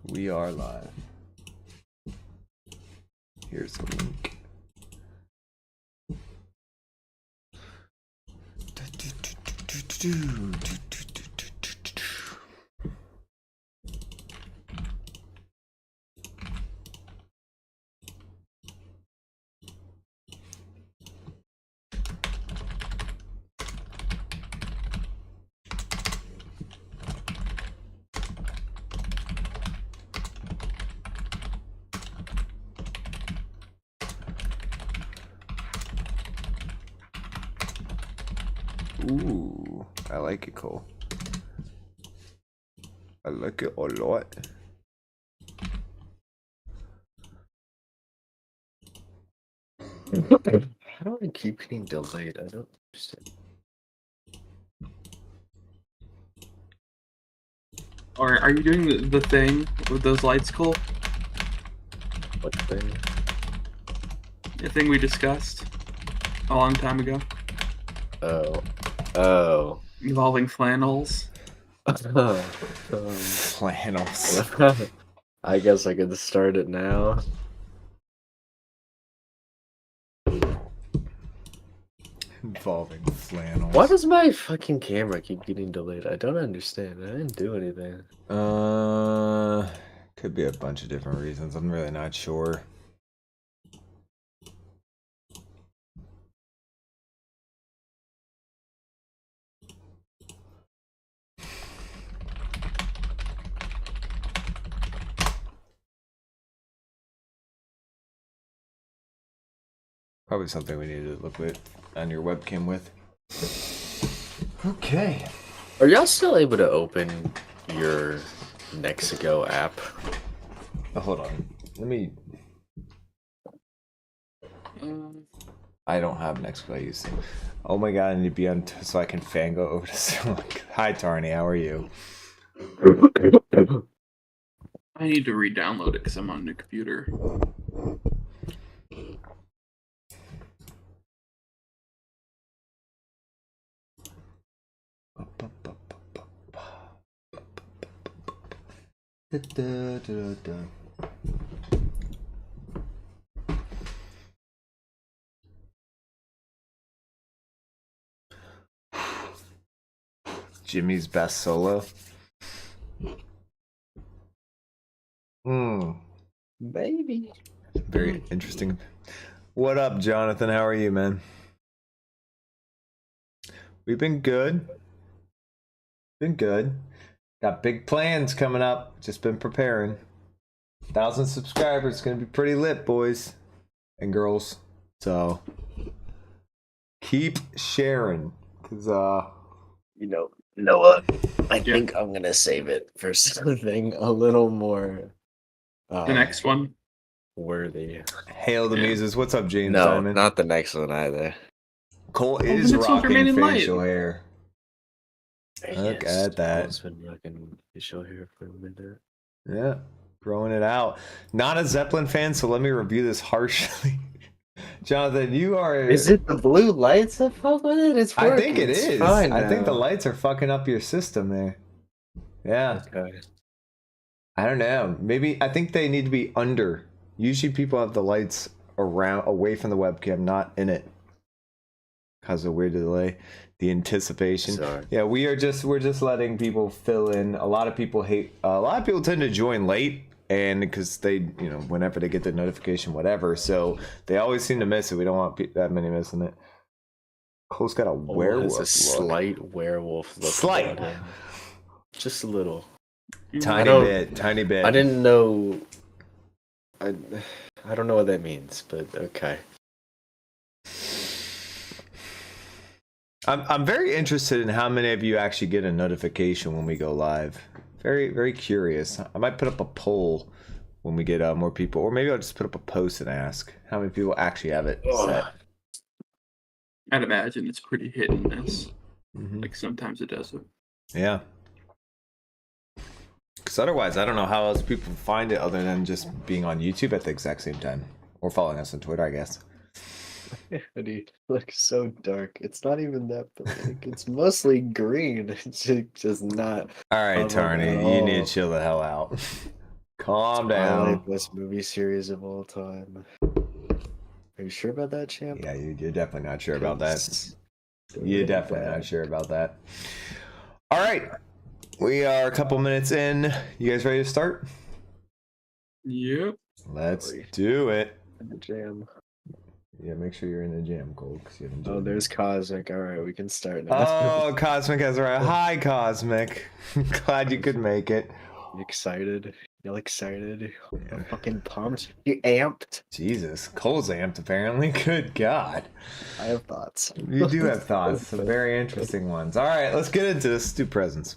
We are live. Here's the link. Ooh, I like it, Cole. I like it a lot. How do I keep getting delayed? I don't understand. Or are you doing the thing with those lights, Cole? What thing? The thing we discussed a long time ago, Oh. involving flannels. Flannels. I guess I could start it now. Involving flannels. Why does my fucking camera keep getting delayed? I don't understand. I didn't do anything. Could be a bunch of different reasons. I'm really not sure. Probably something we need to look at on your webcam with. Okay. Are y'all still able to open your Nexigo app? Oh, hold on. Let me. I don't have Nexigo. I used to. Oh my god, I need to be on so I can fango over to someone. Hi, Tarny. How are you? I need to re-download it because I'm on the computer. Jimmy's best solo. Maybe. Very interesting. What up, Jonathan? How are you, man? We've been good. Been good. Got big plans coming up. Just been preparing. 1,000 subscribers. Gonna be pretty lit, boys and girls. So keep sharing, cause You know what? I think I'm gonna save it for something a little more The next one. worthy. Hail the Muses. What's up, James No, Diamond? not the next one either. Cole the is next one's rocking Remaining Light. facial hair. Look at that. I've been rocking facial hair for a minute. Yeah, growing it out. Not a Zeppelin fan, so let me review this harshly. Jonathan, you are. Is it the blue lights that fuck with it? It's working. I think it it's is. Fine I think the now. lights are fucking up your system there. Yeah. Okay. I don't know. Maybe I think they need to be under. Usually people have the lights around, away from the webcam, not in it. Cause of weird delay. The anticipation. Sorry. Yeah, we're just letting people fill in. A lot of people tend to join late, and because they, whenever they get the notification, whatever, so they always seem to miss it. We don't want that many missing it. Cole's got a werewolf It's a look. Slight werewolf look. Slight. Just a little. Tiny bit. I didn't know. I don't know what that means, but okay. I'm very interested in how many of you actually get a notification when we go live. Very, very curious. I might put up a poll when we get more people, or maybe I'll just put up a post and ask how many people actually have it set. I'd imagine it's pretty hit and miss. Mm-hmm. Like sometimes it doesn't. Yeah. Because otherwise, I don't know how else people find it other than just being on YouTube at the exact same time, or following us on Twitter, I guess. It looks so dark. It's not even that big. It's mostly green. It's just not. All right, Oh my Tarny, God. you need to chill the hell out. Calm down. Best movie series of all time. Are you sure about that, champ? Yeah, you're definitely not sure about that. 'Cause You're definitely not sure about that. All right. We are a couple minutes in. You guys ready to start? Yep. Let's do it. The jam. Yeah, make sure you're in the jam, Cole. 'Cause you haven't Oh, joined there's Cosmic. All right, we can start now. Oh, Cosmic has arrived. Hi, Cosmic. Glad you could make it. You excited? Y'all excited? I'm fucking pumped. You amped? Jesus, Cole's amped apparently. Good God. I have thoughts. You do have thoughts, some very interesting ones. All right, let's get into this. Do presents.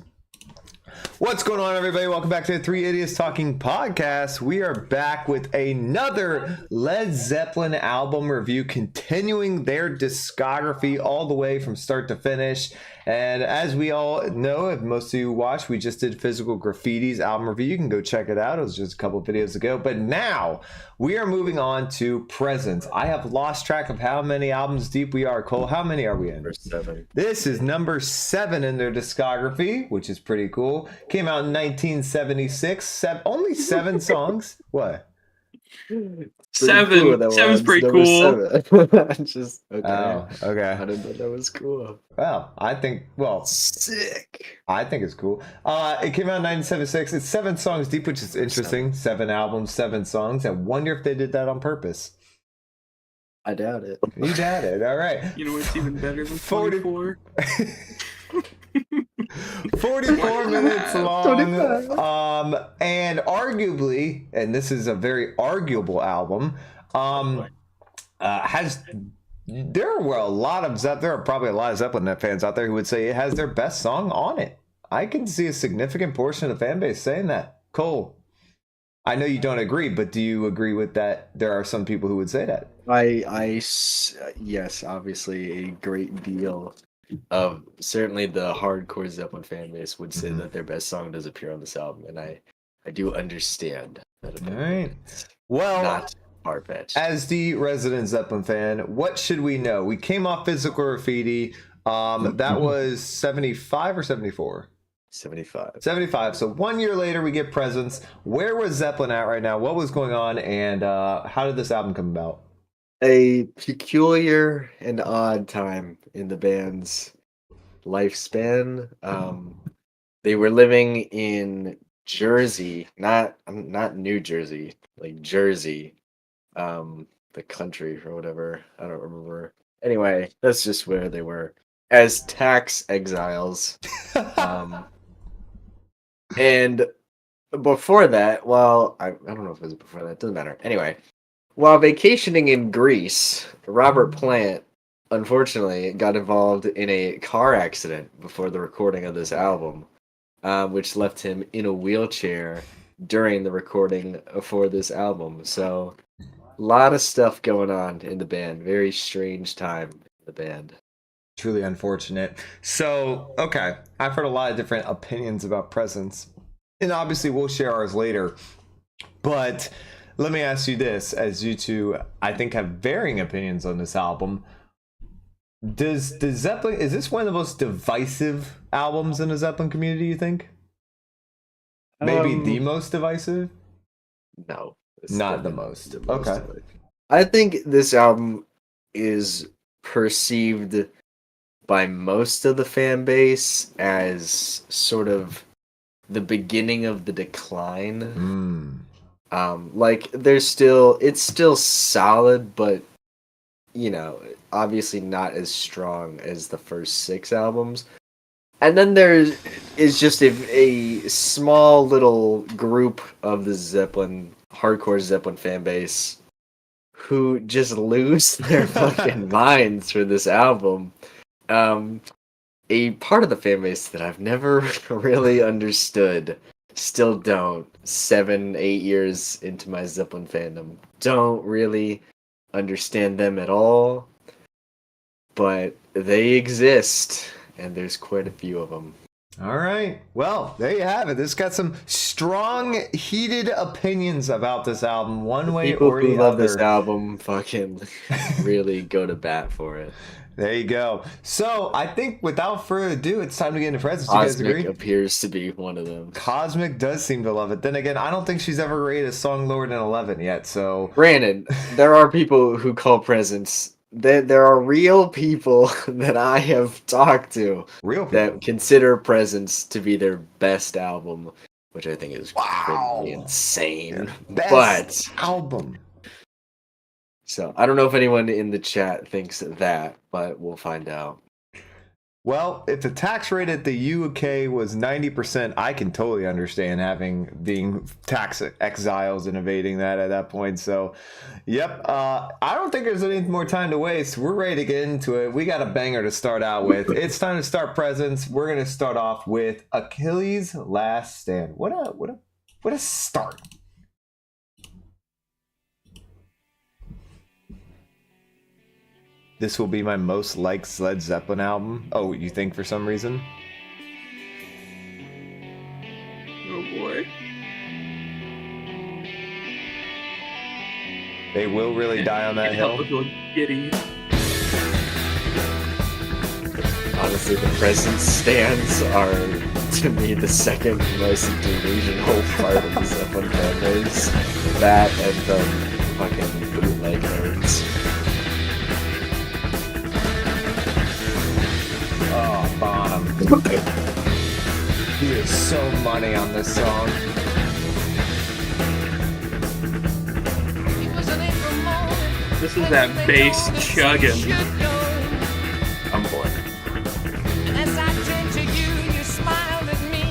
What's going on, everybody? Welcome back to the Three Idiots Talking podcast. We are back with another Led Zeppelin album review, continuing their discography all the way from start to finish. And as we all know, if most of you watched, we just did Physical Graffiti's album review. You can go check it out. It was just a couple of videos ago. But now we are moving on to Presents. I have lost track of how many albums deep we are. Cole, how many are we in? Number 7. This is number 7 in their discography, which is pretty cool. Came out in 1976. Only 7 songs. What? Seven. Seven's pretty cool. 7. Just okay. Oh, okay. I didn't know that was cool. Well, I think Sick. it's cool. It came out in 1976. It's 7 songs deep, which is interesting. 7 albums, 7 songs. I wonder if they did that on purpose. I doubt it. You doubt it. All right. You know what's even better than 40 44? 44 minutes long, and arguably, and this is a very arguable album, there are probably a lot of Zeppelin fans out there who would say it has their best song on it. I can see a significant portion of the fan base saying that. Cole, I know you don't agree, but do you agree with that? There are some people who would say that. Yes, obviously a great deal of certainly the hardcore Zeppelin fan base would say that their best song does appear on this album, and I do understand that. All right. Well, not far-fetched. As the resident Zeppelin fan, what should we know? We came off Physical Graffiti. That was 75 or 74? 75. 75. So 1 year later, we get Presents. Where was Zeppelin at right now? What was going on? And how did this album come about? A peculiar and odd time in the band's lifespan. They were living in Jersey, not New Jersey, like Jersey, the country or whatever. I don't remember. Anyway, that's just where they were as tax exiles. And before that, well, I don't know if it was before that. Doesn't matter. Anyway. While vacationing in Greece, Robert Plant, unfortunately, got involved in a car accident before the recording of this album, which left him in a wheelchair during the recording for this album. So, a lot of stuff going on in the band. Very strange time in the band. Truly unfortunate. So, okay, I've heard a lot of different opinions about Presents, and obviously we'll share ours later, but let me ask you this, as you two, I think, have varying opinions on this album. Does Zeppelin, is this one of the most divisive albums in the Zeppelin community, you think? Maybe the most divisive? No. Not the most. Okay. I think this album is perceived by most of the fan base as sort of the beginning of the decline. Like it's still solid, but obviously not as strong as the first 6 albums. And then there is just a small little group of the hardcore Zeppelin fan base who just lose their fucking minds for this album. A part of the fan base that I've never really understood. Still don't. 7-8 years into my Zeppelin fandom, don't really understand them at all, but they exist, and there's quite a few of them. All right. Well, there you have it. This got some strong, heated opinions about this album, one way People or the who love other. this album fucking really go to bat for it. There you go. So I think without further ado, it's time to get into presents. You guys Cosmic agree? appears to be one of them. Cosmic does seem to love it. Then again, I don't think she's ever rated a song lower than 11 yet. So Granted, there are people who call presents. There are real people that I have talked to real people. that consider Presents to be their best album, which I think is Wow. pretty insane. Best But album. so I don't know if anyone in the chat thinks that, but we'll find out. Well, if the tax rate at the UK was 90%, I can totally understand being tax exiles and evading that at that point. So, yep. I don't think there's any more time to waste. We're ready to get into it. We got a banger to start out with. It's time to start presents. We're gonna start off with Achilles Last Stand. What a start. This will be my most liked Led Zeppelin album. Oh, you think for some reason? Oh boy. They will really die on that Can't help hill. but feel giddy. Honestly, the Present stands are, to me, the second most delusional part of the Zeppelin fan base. That and the fucking bootleg nerds. Oh, Bonham. He is so money on this song. This is that bass chugging. I'm bored. As I turned to you, you smiled at me.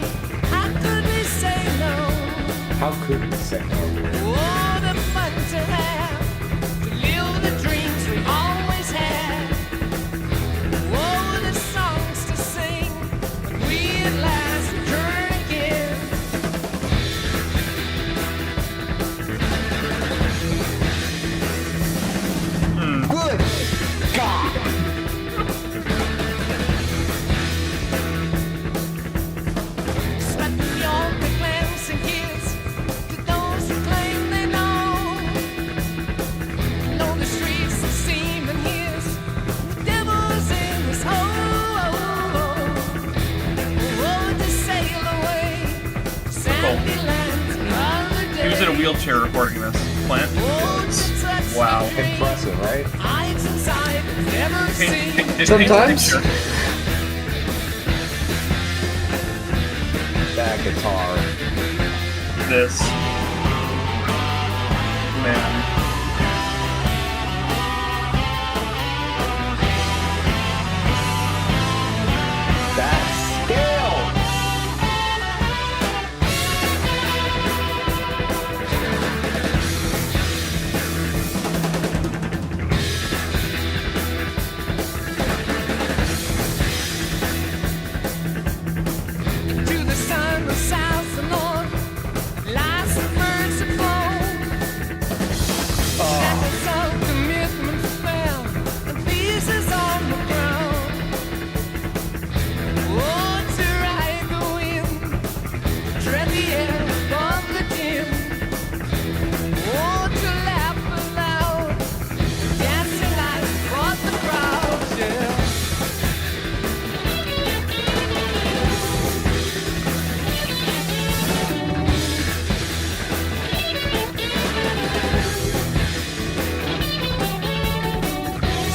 How could we say no? How could we say no? Oh, the fun to have, to live the dreams we always had. Oh, the songs to sing when we at last turn again. Good God! Swept your big glance and kiss to those who claim they know. Know the streets that seem and his, the devil's in his hole. Oh, to sail away, sandy lands another day. He was in a wheelchair recording this. Plant. Oh, to touch Wow. the dream Impressive, right? eyes inside never seen. Sometimes. That guitar. This. Man. That scale! To the sun, the south, the north, lies the birds that fall. Shackles of commitment fell, and pieces on the ground. Oh, to ride the wind, tread the air above the dim. Oh, to laugh aloud, dancing like for the crowd, yeah.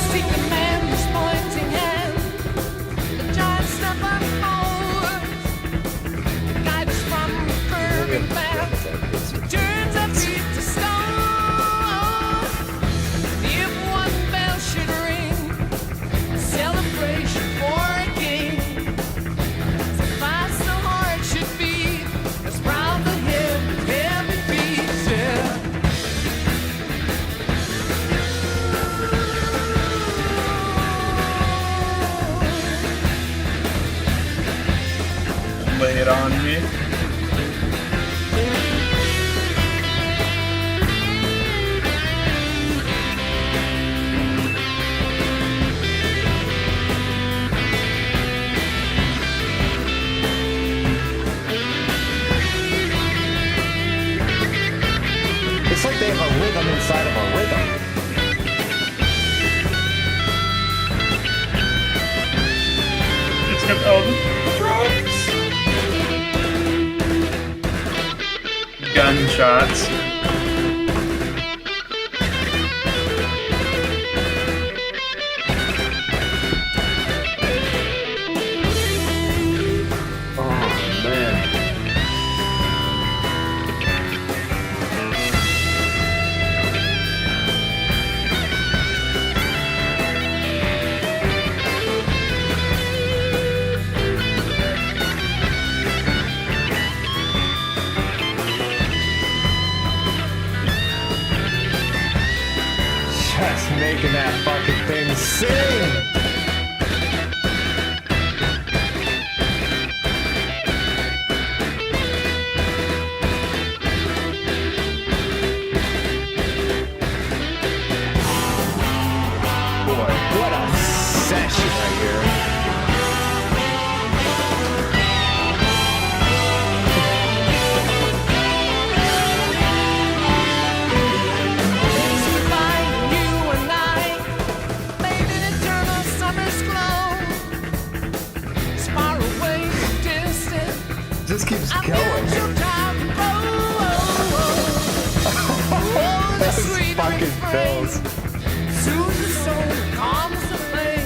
Seek the man who's pointing hand, the giant step unfold. Guide us from the curving path, turns our feet to stone. If one bell should ring, celebration for a king. So fast the heart should beat, as proud the hip heavy beats, yeah. Lay it on me. It's like they have a rhythm inside of a rhythm. Oh, the drums. Gunshots. Oh man. Just making that fucking thing sing. Boy, what a session right here. Days combined, you and I made an eternal summer's glow. As far away and distant, Just keeps I going. felt your time grow. Oh, the Those sweet fucking refrain bells. soothes the soul, calms the pain.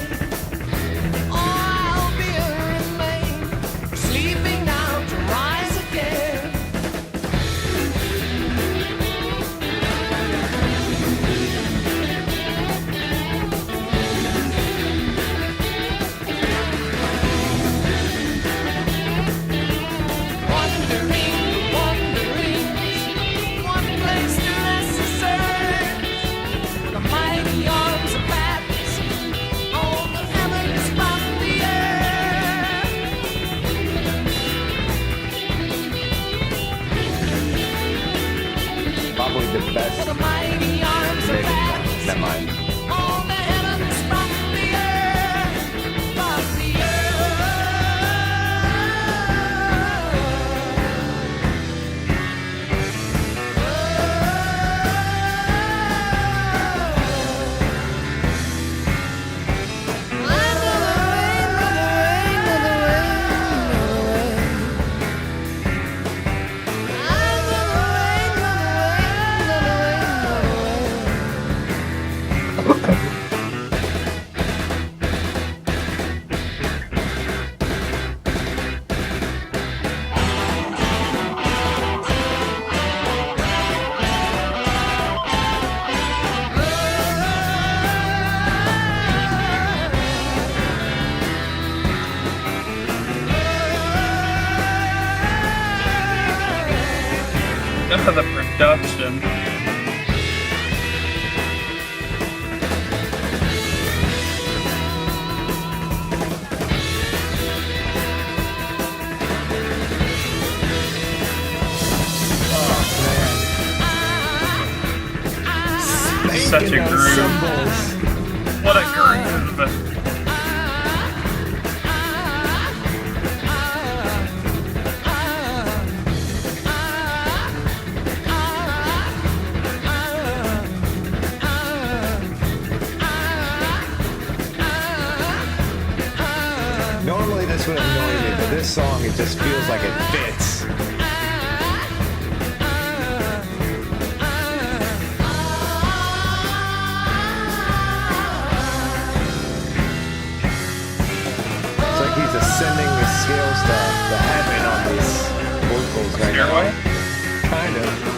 Oh, I'll be a remain, sleeping now to rise again. Wandering, wandering, one place to rest the search. The mighty arms of Baptist, all the heavens from the Probably the earth. best. The mighty arms of Maybe not. Baptist, Never mind. all the heavens from the earth, from the Look at the production. Such a groove. What a groove. Normally this would annoy me, but this song, it just feels like it fits. It's like he's ascending the scales to heaven on these vocals right Stairway? now. Kind of.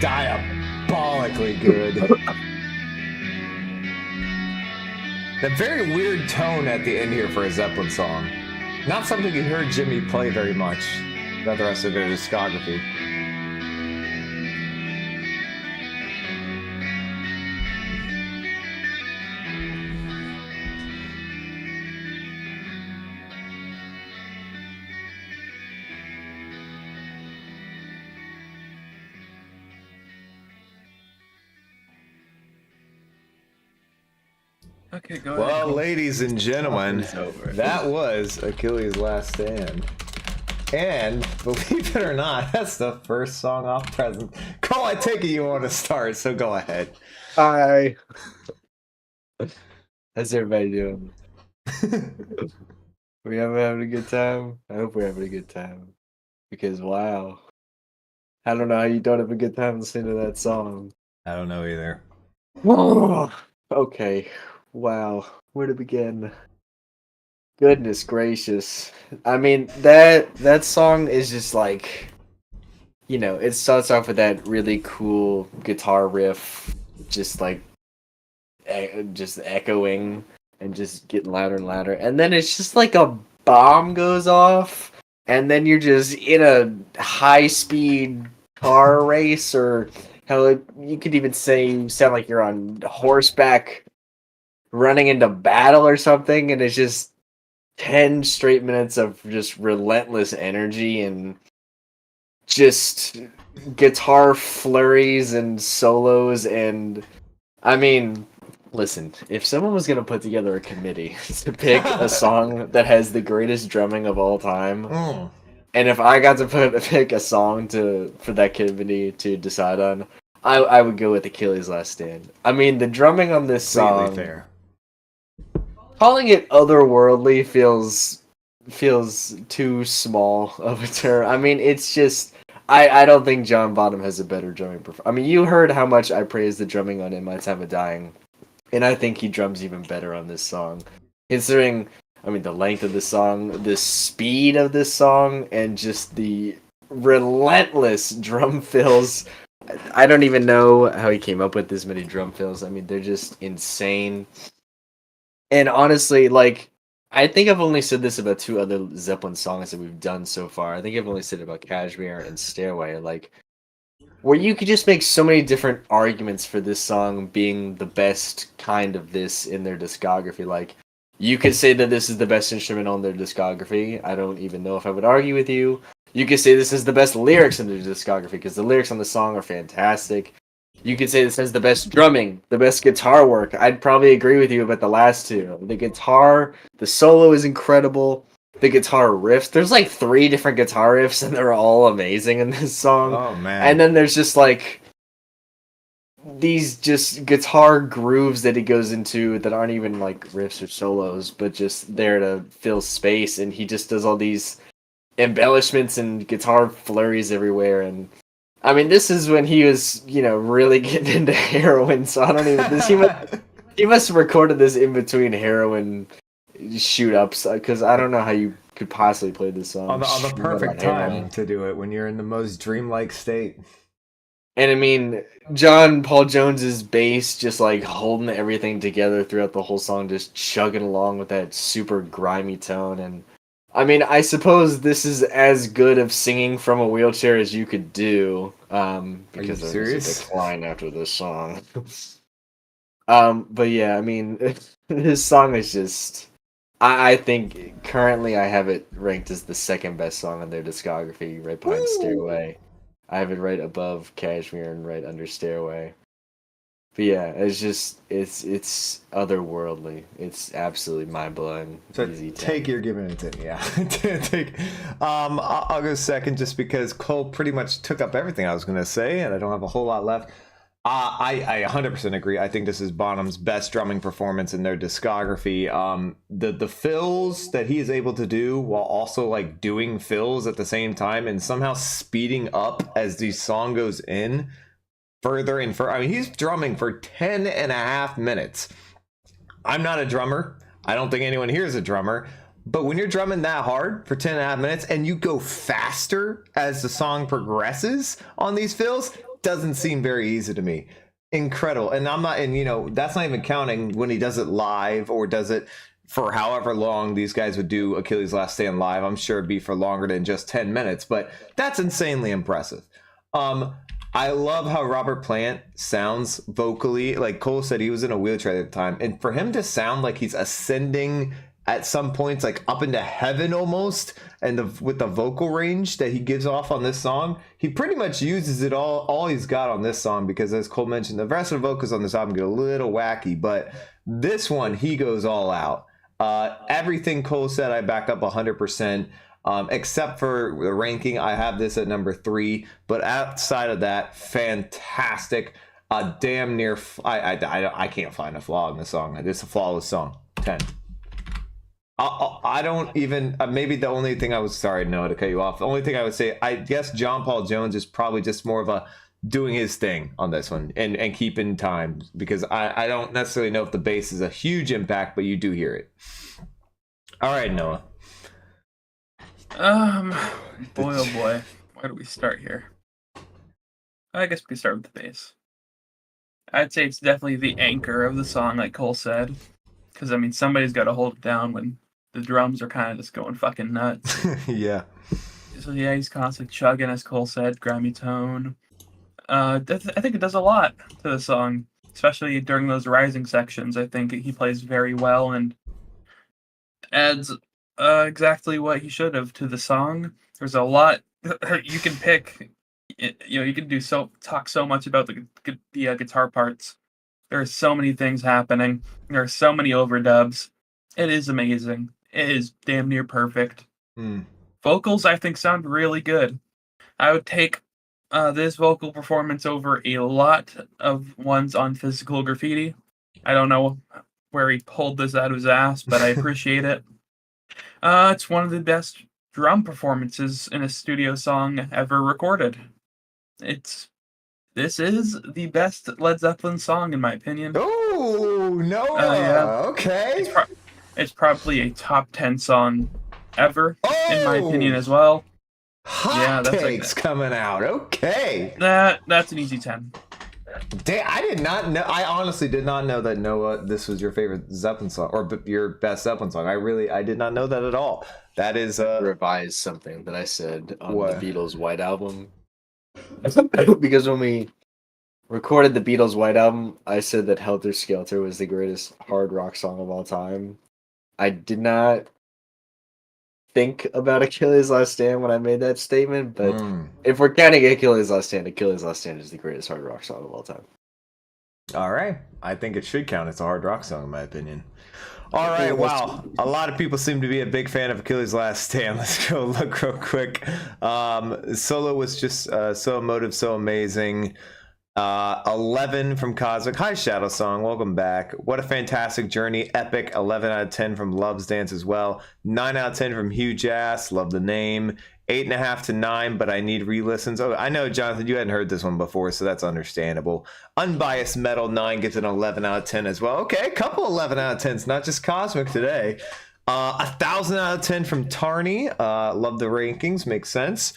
diabolically good. That very weird tone at the end here for a Zeppelin song. Not something you heard Jimmy play very much throughout the rest of their discography. Okay, go Well, ahead. ladies and gentlemen, It's over. that was Achilles Last Stand. And believe it or not, that's the first song off present. Cole, I take it you want to start, so go ahead. Hi. How's everybody doing? We having a good time? I hope we're having a good time. Because wow. I don't know how you don't have a good time listening to that song. I don't know either. Okay. Wow. Where to begin? Goodness gracious. I mean, that song is just like, you know, it starts off with that really cool guitar riff, just like just echoing and just getting louder and louder. And then it's just like a bomb goes off, and then you're just in a high-speed car race, or hell, you could even say you sound like you're on horseback running into battle or something, and it's just 10 straight minutes of just relentless energy and just guitar flurries and solos. And I mean, listen, if someone was gonna put together a committee to pick a song that has the greatest drumming of all time, and if I got to pick a song for that committee to decide on, I would go with Achilles Last Stand. I mean, the drumming on this song, Completely fair. calling it otherworldly feels too small of a term. I mean, it's just I don't think John Bonham has a better drumming performance. I mean, you heard how much I praised the drumming on In My Time of Dying, and I think he drums even better on this song. Considering, I mean, the length of the song, the speed of this song, and just the relentless drum fills. I don't even know how he came up with this many drum fills. I mean, they're just insane. And honestly, like, I think I've only said this about 2 other Zeppelin songs that we've done so far. I think I've only said it about Kashmir and Stairway. Like, where you could just make so many different arguments for this song being the best kind of this in their discography. Like, you could say that this is the best instrument on their discography. I don't even know if I would argue with you. You could say this is the best lyrics in their discography, because the lyrics on the song are fantastic. You could say this has the best drumming, the best guitar work. I'd probably agree with you about the last 2. The guitar, the solo is incredible. The guitar riffs, there's like 3 different guitar riffs, and they're all amazing in this song. Oh, man. And then there's just like these just guitar grooves that he goes into that aren't even like riffs or solos, but just there to fill space. And he just does all these embellishments and guitar flurries everywhere. And I mean, this is when he was, you know, really getting into heroin. So I don't even. He must have recorded this in between heroin shoot ups, because I don't know how you could possibly play this song On the perfect heroin. time to do it, when you're in the most dreamlike state. And I mean, John Paul Jones's bass just like holding everything together throughout the whole song, just chugging along with that super grimy tone. And I mean, I suppose this is as good of singing from a wheelchair as you could do, because there's serious? a decline after this song. But yeah, I mean, this song is just, I think currently I have it ranked as the second best song on their discography, right behind Stairway. I have it right above Kashmir and right under Stairway. But yeah, it's just, it's otherworldly. It's absolutely mind-blowing. So Easy 10. take you're giving it 10, yeah. Take. I'll go second just because Cole pretty much took up everything I was going to say, and I don't have a whole lot left. I 100% agree. I think this is Bonham's best drumming performance in their discography. The fills that he is able to do while also like doing fills at the same time and somehow speeding up as the song goes in further and further. I mean, he's drumming for 10 and a half minutes. I'm not a drummer. I don't think anyone here is a drummer. But when you're drumming that hard for 10 and a half minutes and you go faster as the song progresses on these fills, doesn't seem very easy to me. Incredible. And I'm not, and that's not even counting when he does it live or does it for however long these guys would do Achilles Last Stand live. I'm sure it'd be for longer than just 10 minutes, but that's insanely impressive. I love how Robert Plant sounds vocally. Like Cole said, he was in a wheelchair at the time, and for him to sound like he's ascending at some points, like up into heaven almost, and with the vocal range that he gives off on this song, he pretty much uses it all he's got on this song, because as Cole mentioned, the rest of the vocals on this album get a little wacky, but this one, he goes all out. Everything Cole said, I back up 100%. Except for the ranking, I have this at number 3. But outside of that, fantastic. Damn near. I can't find a flaw in this song. It's a flawless song. 10. I don't even. Maybe the only thing I was sorry, Noah, to cut you off. The only thing I would say, I guess John Paul Jones is probably just more of a doing his thing on this one and keeping time, because I don't necessarily know if the bass is a huge impact, but you do hear it. All right, Noah. Boy, oh boy. Where do we start here? I guess we start with the bass. I'd say it's definitely the anchor of the song, like Cole said. Because, I mean, somebody's got to hold it down when the drums are kind of just going fucking nuts. Yeah. So, yeah, he's constantly chugging, as Cole said, grimy tone. I think it does a lot to the song, especially during those rising sections. I think he plays very well and adds exactly what he should have to the song. There's a lot you can pick. You can talk so much about the guitar parts. There are so many things happening. There are so many overdubs. It is amazing. It is damn near perfect. Vocals, I think, sound really good. I would take this vocal performance over a lot of ones on Physical Graffiti. I don't know where he pulled this out of his ass, but I appreciate it. It's one of the best drum performances in a studio song ever recorded. This is the best Led Zeppelin song, in my opinion. Oh, Noah. Yeah. Okay. It's probably a top 10 song ever, in my opinion, as well. Hot takes coming out. Okay. That's an easy 10. I did not know. I honestly did not know that, Noah, this was your favorite Zeppelin song, or your best Zeppelin song. I did not know that at all. That is Revise something that I said on What? the Beatles' White Album. Because when we recorded the Beatles' White Album, I said that Helter Skelter was the greatest hard rock song of all time. I did not think about Achilles Last Stand when I made that statement, but if we're counting Achilles Last Stand is the greatest hard rock song of all time. all right. I think it should count as a hard rock song, in my opinion. All right, wow. A lot of people seem to be a big fan of Achilles Last Stand. Let's go look real quick. Solo was just so emotive, so amazing. 11 from Cosmic. Hi, Shadow Song. Welcome back. What a fantastic journey. Epic. 11 out of 10 from Love's Dance as well. 9 out of 10 from Huge Ass. Love the name. 8.5 to 9, but I need re-listens. Oh, I know, Jonathan, you hadn't heard this one before, so that's understandable. Unbiased Metal 9 gives it an 11 out of 10 as well. Okay, a couple 11 out of 10s, not just Cosmic today. 1,000 out of 10 from Tarney. Love the rankings, makes sense.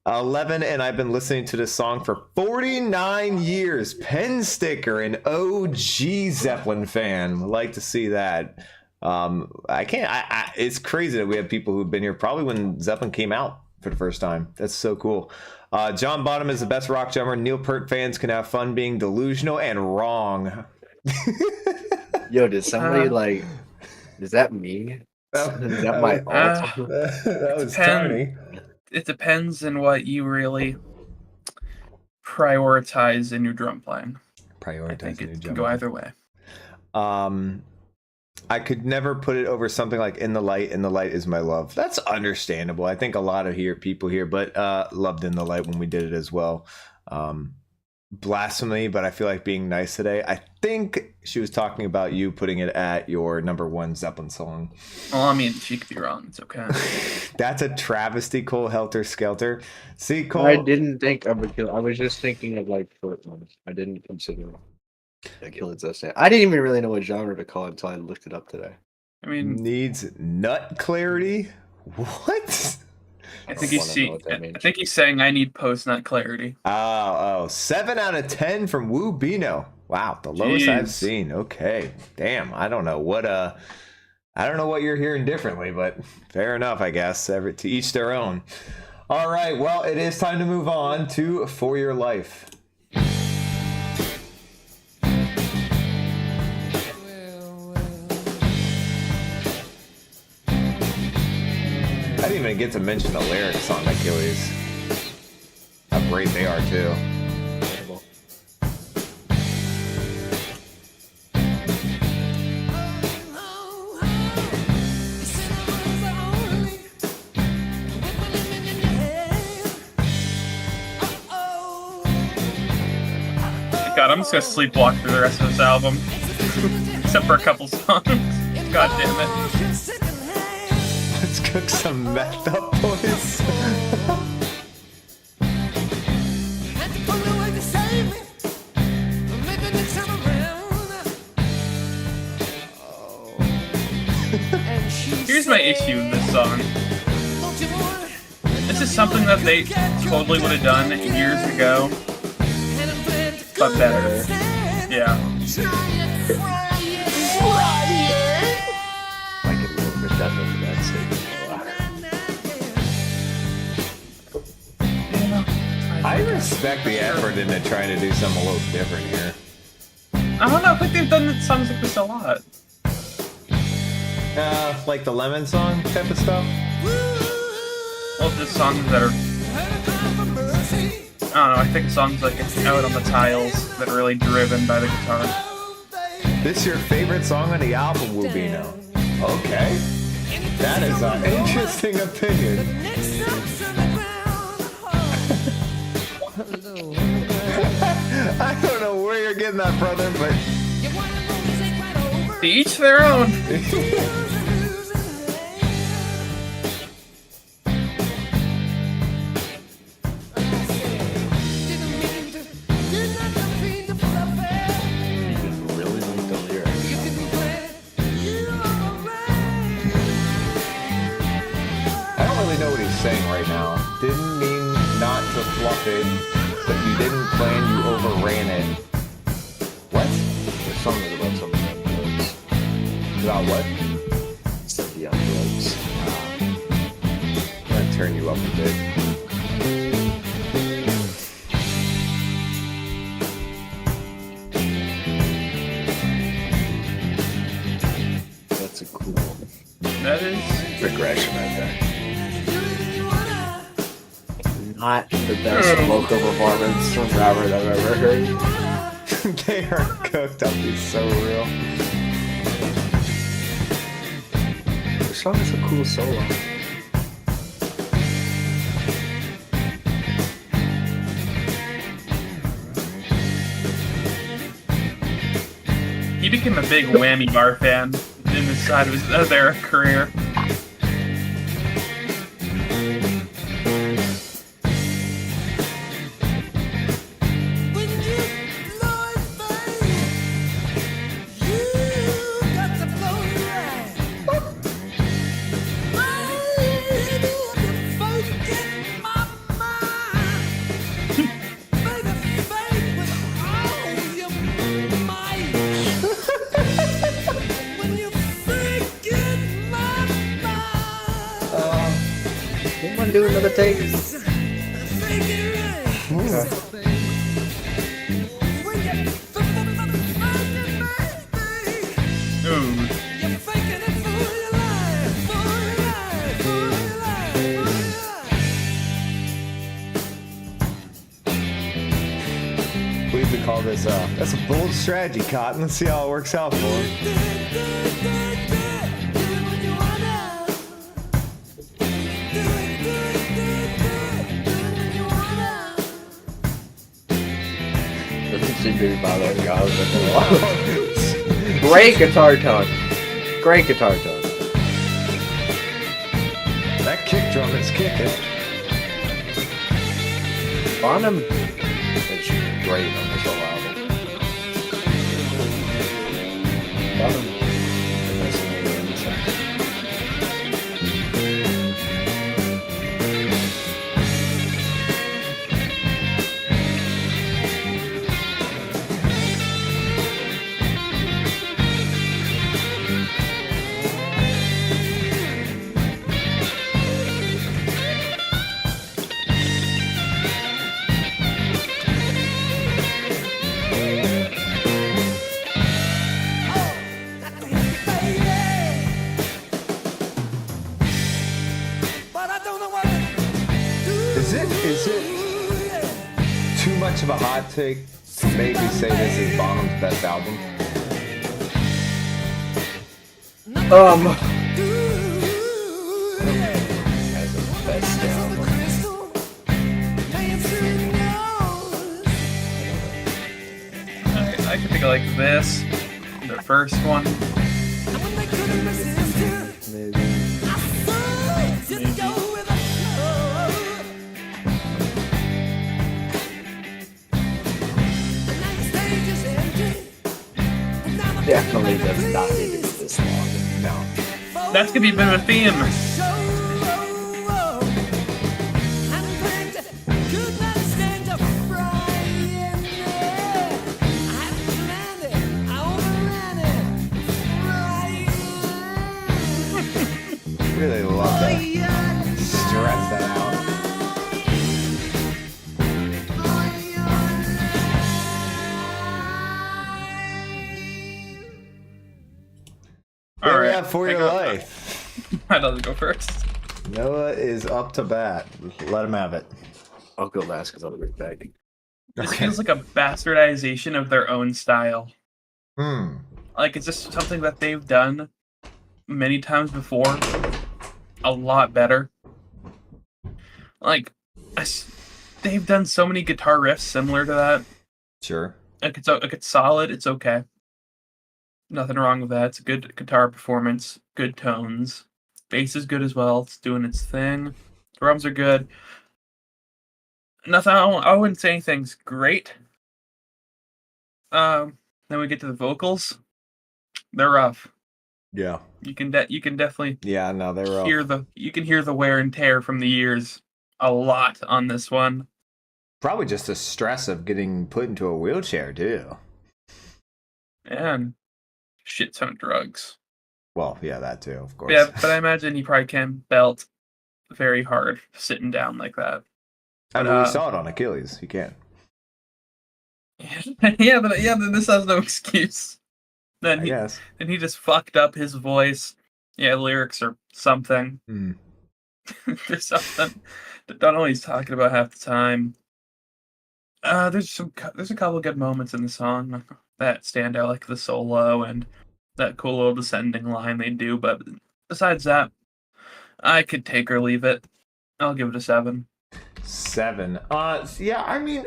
11, and I've been listening to this song for 49 years. Pen sticker, an OG Zeppelin fan. Would like to see that. It's crazy that we have people who've been here probably when Zeppelin came out for the first time. That's so cool. John Bottom is the best rock drummer. Neil Peart fans can have fun being delusional and wrong. Yo, did somebody is that me? Is that my alt? That was Tony. It depends on what you really prioritize in your drum playing. I think it can go either way. I could never put it over something like In the Light. In the Light is my love. That's understandable. I think a lot of people here, but loved In the Light when we did it as well. Blasphemy, but I feel like being nice today. I think she was talking about you putting it at your number 1 Zeppelin song. Well, I mean, she could be wrong. It's okay. That's a travesty, Cole. Helter Skelter. See, Cole. I didn't think of Achilles. I was just thinking of short ones. I didn't consider Achilles Last Stand. I didn't even really know what genre to call it until I looked it up today. I mean, needs nut clarity. What? I think wanna know what that I means. think he's saying I need post-nut clarity. Oh, 7 out of 10 from Woo Bino. Wow, the lowest I've Jeez. seen. Okay, damn. I don't know what you're hearing differently, but fair enough, I guess. To each their own. All right, well, it is time to move on to For Your Life. I didn't even get to mention the lyrics on Achilles. How great they are, too. God, I'm just gonna sleepwalk through the rest of this album. Except for a couple songs. God damn it. Let's cook some meth up, boys. Here's my issue with this song. This is something that they totally would have done years ago, but better. Yeah. Like a little redundant in that statement. I respect the effort into trying to do something a little different here. I don't know, I think they've done songs like this a lot. Like the Lemon song type of stuff? Well, just songs that are... I don't know, I think songs like Out on the Tiles that are really driven by the guitar. This is your favorite song on the album, Wubino? Okay. That is an interesting opinion. I don't know where you're getting that, brother, but... To each their own. Really like the lyrics. I don't really know what he's saying right now. Didn't mean not to fluff it, but you didn't plan, you overran it. What? The song is about some young drugs. About what? Said the young drugs. I'm gonna turn you up a bit. That's a cool That is... progression right there. Not the best vocal performance from Robert I've ever heard. They are cooked up. He's so real. The song is a cool solo. He became a big Whammy Bar fan in the side of their career. Anyone do another take? Ooh. We used to call this, that's a bold strategy, Cotton. Let's see how it works out for him. Doesn't seem to be bothering God at all. Great guitar tone. Great guitar tone. That kick drum is kicking. Bonham is great on this whole album. Bonham. Is it too much of a hot take to maybe say this is Bonham's best album? As a best album. I could think of like this, the first one. Maybe. Definitely does not need to be this long. No. That's gonna be a bit of a theme. Really love that. Stretch that out. All There we right, have For I Your go- Life. I'd love to go first. Noah is up to bat. Let him have it. I'll go last because I'll be back. This Okay. feels like a bastardization of their own style. Hmm. Like it's just something that they've done many times before, a lot better. Like they've done so many guitar riffs similar to that. Sure. Like it's solid. It's okay. Nothing wrong with that. It's a good guitar performance. Good tones. Bass is good as well. It's doing its thing. Drums are good. Nothing. I wouldn't say anything's great. Then we get to the vocals. They're rough. Yeah. You can definitely Yeah, no, they were hear the wear and tear from the years a lot on this one. probably just the stress of getting put into a wheelchair, too. And shit ton of drugs. Well, yeah, that too, of course. Yeah, but I imagine he probably can belt very hard sitting down like that. I mean, but, we saw it on Achilles. He can. yeah, but then this has no excuse. Then I guess. he just fucked up his voice. Yeah, lyrics or something. Hmm. There's something that don't know what he's talking about half the time. There's a couple of good moments in the song that stand out, like the solo and that cool little descending line they do. But besides that, I could take or leave it. I'll give it a 7. 7. Yeah, I mean,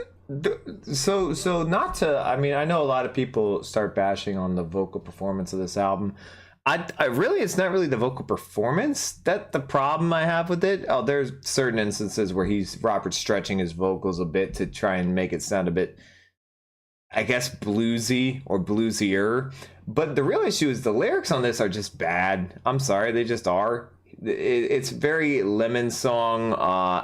so not to. I mean, I know a lot of people start bashing on the vocal performance of this album. I really, it's not really the vocal performance that the problem I have with it. Oh, there's certain instances where Robert's stretching his vocals a bit to try and make it sound a bit, I guess, bluesy or bluesier. But the real issue is the lyrics on this are just bad. I'm sorry, they just are. It's very Lemon Song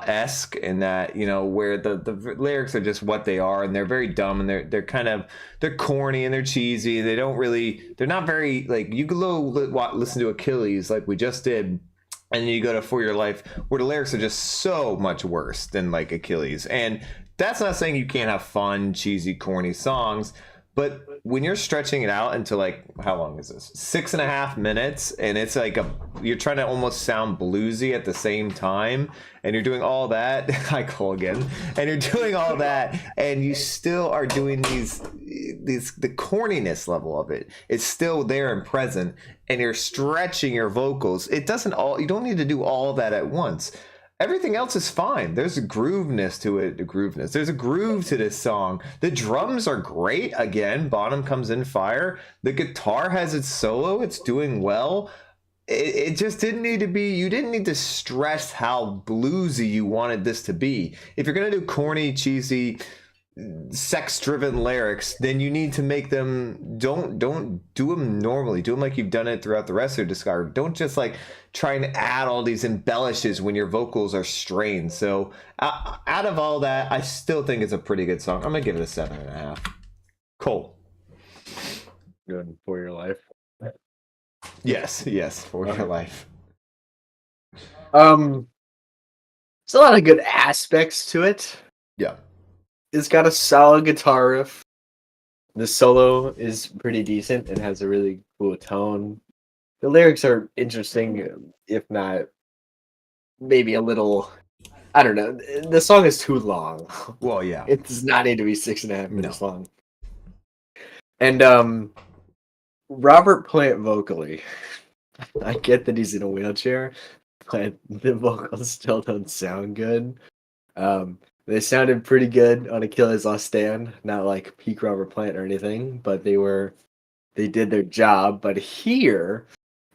esque in that, you know, where the lyrics are just what they are, and they're very dumb, and they're corny and they're cheesy. They're not very, like, you could listen to Achilles like we just did, and then you go to For Your Life, where the lyrics are just so much worse than like Achilles. And that's not saying you can't have fun, cheesy, corny songs. But when you're stretching it out into, like, how long is this? 6.5 minutes, and it's like you're trying to almost sound bluesy at the same time, and you're doing all that. Hi, Cole again. And you're doing all that, and you still are doing the corniness level of it. It's still there and present, and you're stretching your vocals. You don't need to do all that at once. Everything else is fine. There's a grooveness to it. There's a groove to this song. The drums are great. Again, Bonham comes in fire. The guitar has its solo. It's doing well. It just didn't need to be. You didn't need to stress how bluesy you wanted this to be. If you're gonna do corny, cheesy, sex-driven lyrics, then you need to make them. Don't do them normally. Do them like you've done it throughout the rest of your discography. Don't just like try and add all these embellishes when your vocals are strained. So out of all that, I still think it's a pretty good song. I'm gonna give it a 7.5. Cole. Good For Your Life. Yes, For Your Life. There's a lot of good aspects to it. Yeah. It's got a solid guitar riff. The solo is pretty decent and has a really cool tone. The lyrics are interesting, if not maybe a little I don't know. The song is too long. Well, yeah. It does not need to be 6.5 minutes No. long. And Robert Plant vocally, I get that he's in a wheelchair, but the vocals still don't sound good. They sounded pretty good on Achilles Last Stand, not like peak Robert Plant or anything, but they did their job. But here,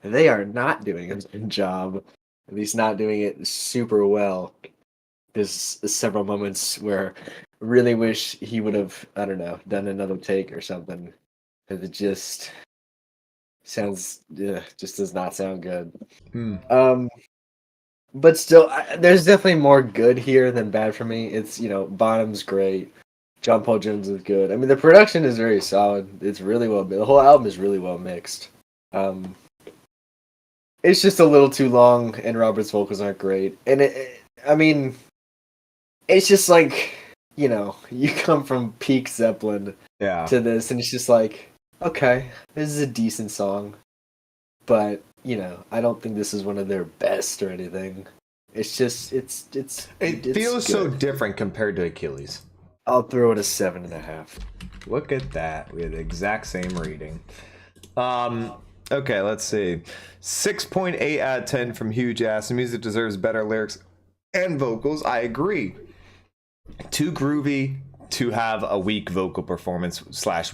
they are not doing a good job. At least not doing it super well. There's several moments where I really wish he would have, I don't know, done another take or something. Because it just sounds, just does not sound good. But still, there's definitely more good here than bad for me. It's, Bonham's great. John Paul Jones is good. I mean, the production is very solid. It's really well mixed. The whole album is really well mixed. It's just a little too long, and Robert's vocals aren't great. And it's just like, you come from peak Zeppelin to this, and it's just like, okay, this is a decent song. But, I don't think this is one of their best or anything. It's just, it feels so different compared to Achilles. I'll throw it a 7.5. Look at that. We have the exact same reading. Okay, let's see. 6.8 out of 10 from Huge Ass. The music deserves better lyrics and vocals. I agree. Too groovy to have a weak vocal performance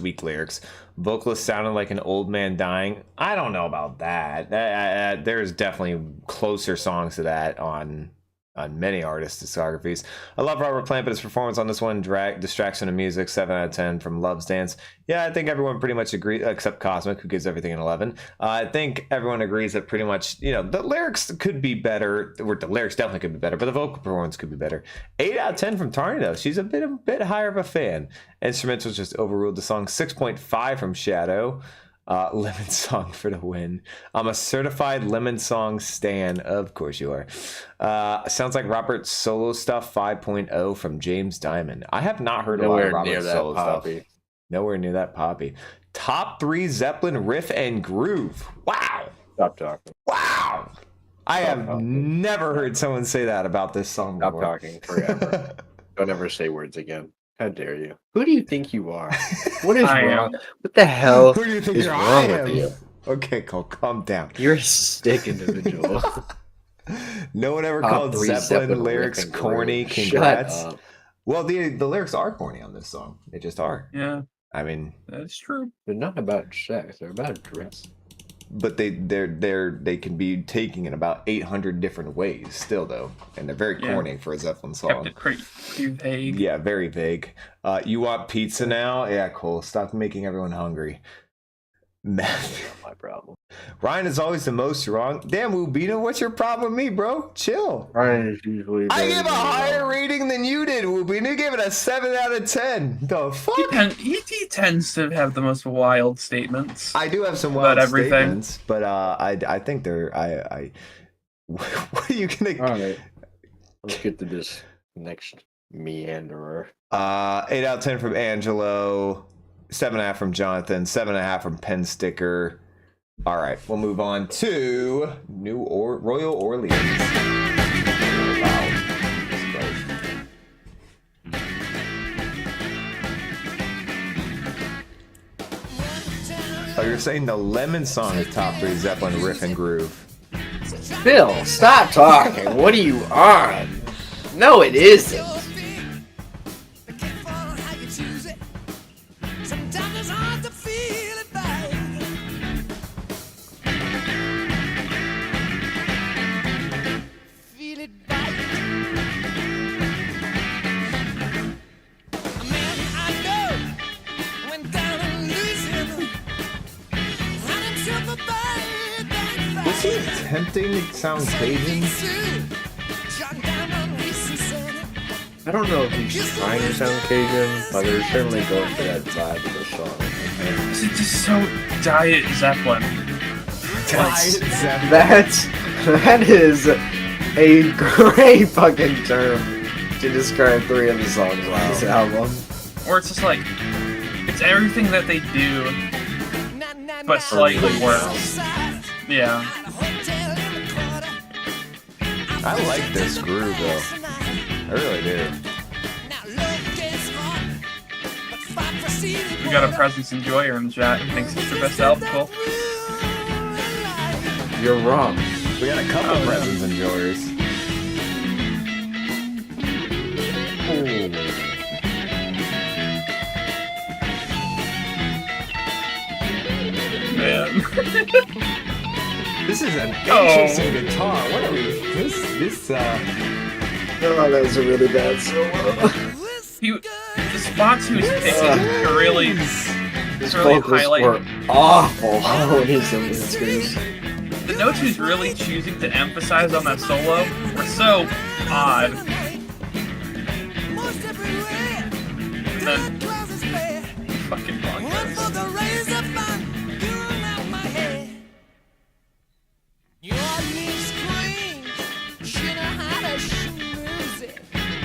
/ weak lyrics. Vocalist sounded like an old man dying. I don't know about that. There's definitely closer songs to that on many artists' discographies. I love Robert Plant, but his performance on this one distracts from the music. 7 out of 10 from Love's Dance. Yeah, I think everyone pretty much agrees, except Cosmic, who gives everything an 11. I think everyone agrees that pretty much, the lyrics could be better, or the lyrics definitely could be better, but the vocal performance could be better. 8 out of 10 from Tarny, though. She's a bit higher of a fan. Instrumentals just overruled the song. 6.5 from Shadow. Lemon Song for the win. I'm a certified Lemon Song stan. Of course you are. Sounds like Robert's solo stuff. 5.0 from James Diamond. I have not heard a lot of Robert's solo stuff. Nowhere near that poppy. Top 3 Zeppelin riff and groove. Wow. Stop talking. Wow. I have never heard someone say that about this song before. Stop talking forever. Don't ever say words again. How dare you? Who do you think you are? What is wrong? What the hell Who do you think is wrong with you? Okay, Cole, calm down. You're a sick individual. No one ever called Zeppelin lyrics corny. Congrats. Shut up. Well, the lyrics are corny on this song. They just are. Yeah, I mean, that's true. They're not about sex. They're about dress. But they can be taken in about 800 different ways still, though, and they're very corny for a Zeppelin song. Kept it pretty vague. Yeah, very vague. You want pizza now? Yeah, cool. Stop making everyone hungry. Matthew. My problem. Ryan is always the most wrong. Damn, Wubina, what's your problem with me, bro? Chill. Ryan is usually. I gave a higher rating than you did, Wubina. You gave it a 7 out of 10. The fuck? He tends to have the most wild statements. I do have some about wild everything. statements, but I think they're I. What are you gonna? All right. Let's get to this next meanderer. 8 out of 10 from Angelo. 7.5 from Jonathan. 7.5 from Pen Sticker. All right, we'll move on to Royal Orleans. Wow. Oh, you're saying the Lemon Song is top 3 Zeppelin riff and groove. Phil, stop talking. What are you on? No, it isn't. Was he attempting to sound Cajun? I don't know if he's trying to sound Cajun, but they're certainly going for that vibe of the song. It's just so Diet Zeppelin. That is a great fucking term to describe 3 of the songs on this album. Or it's just like, it's everything that they do, but slightly worse. Yeah. I like this groove though. I really do. We got a Presence Enjoyer in the chat who thinks it's the best album. Cool. You're wrong. We got a couple presents enjoyers. Man. This is an interesting guitar. What are we? This. Oh, that was a really bad solo. The spots he was picking are really, His really vocals highlight. were awful when he's in the screens. The notes he's really choosing to emphasize on that solo were so odd. And then fucking bonkers.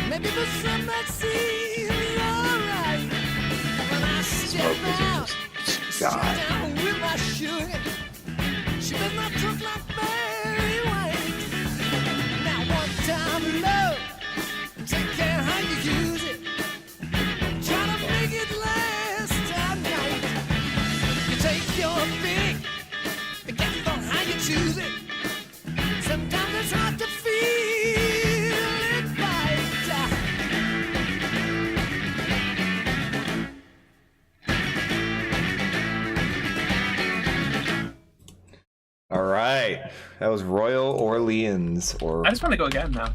Maybe for some that seems alright. When I step out, sit down with my sugar. She does not look like very white. Now one time love, take care how you use it. Try to make it last all night. You take your pick, be careful how you choose it. Sometimes it's hard to feel it right. All right, that was Royal Orleans or I just want to go again now.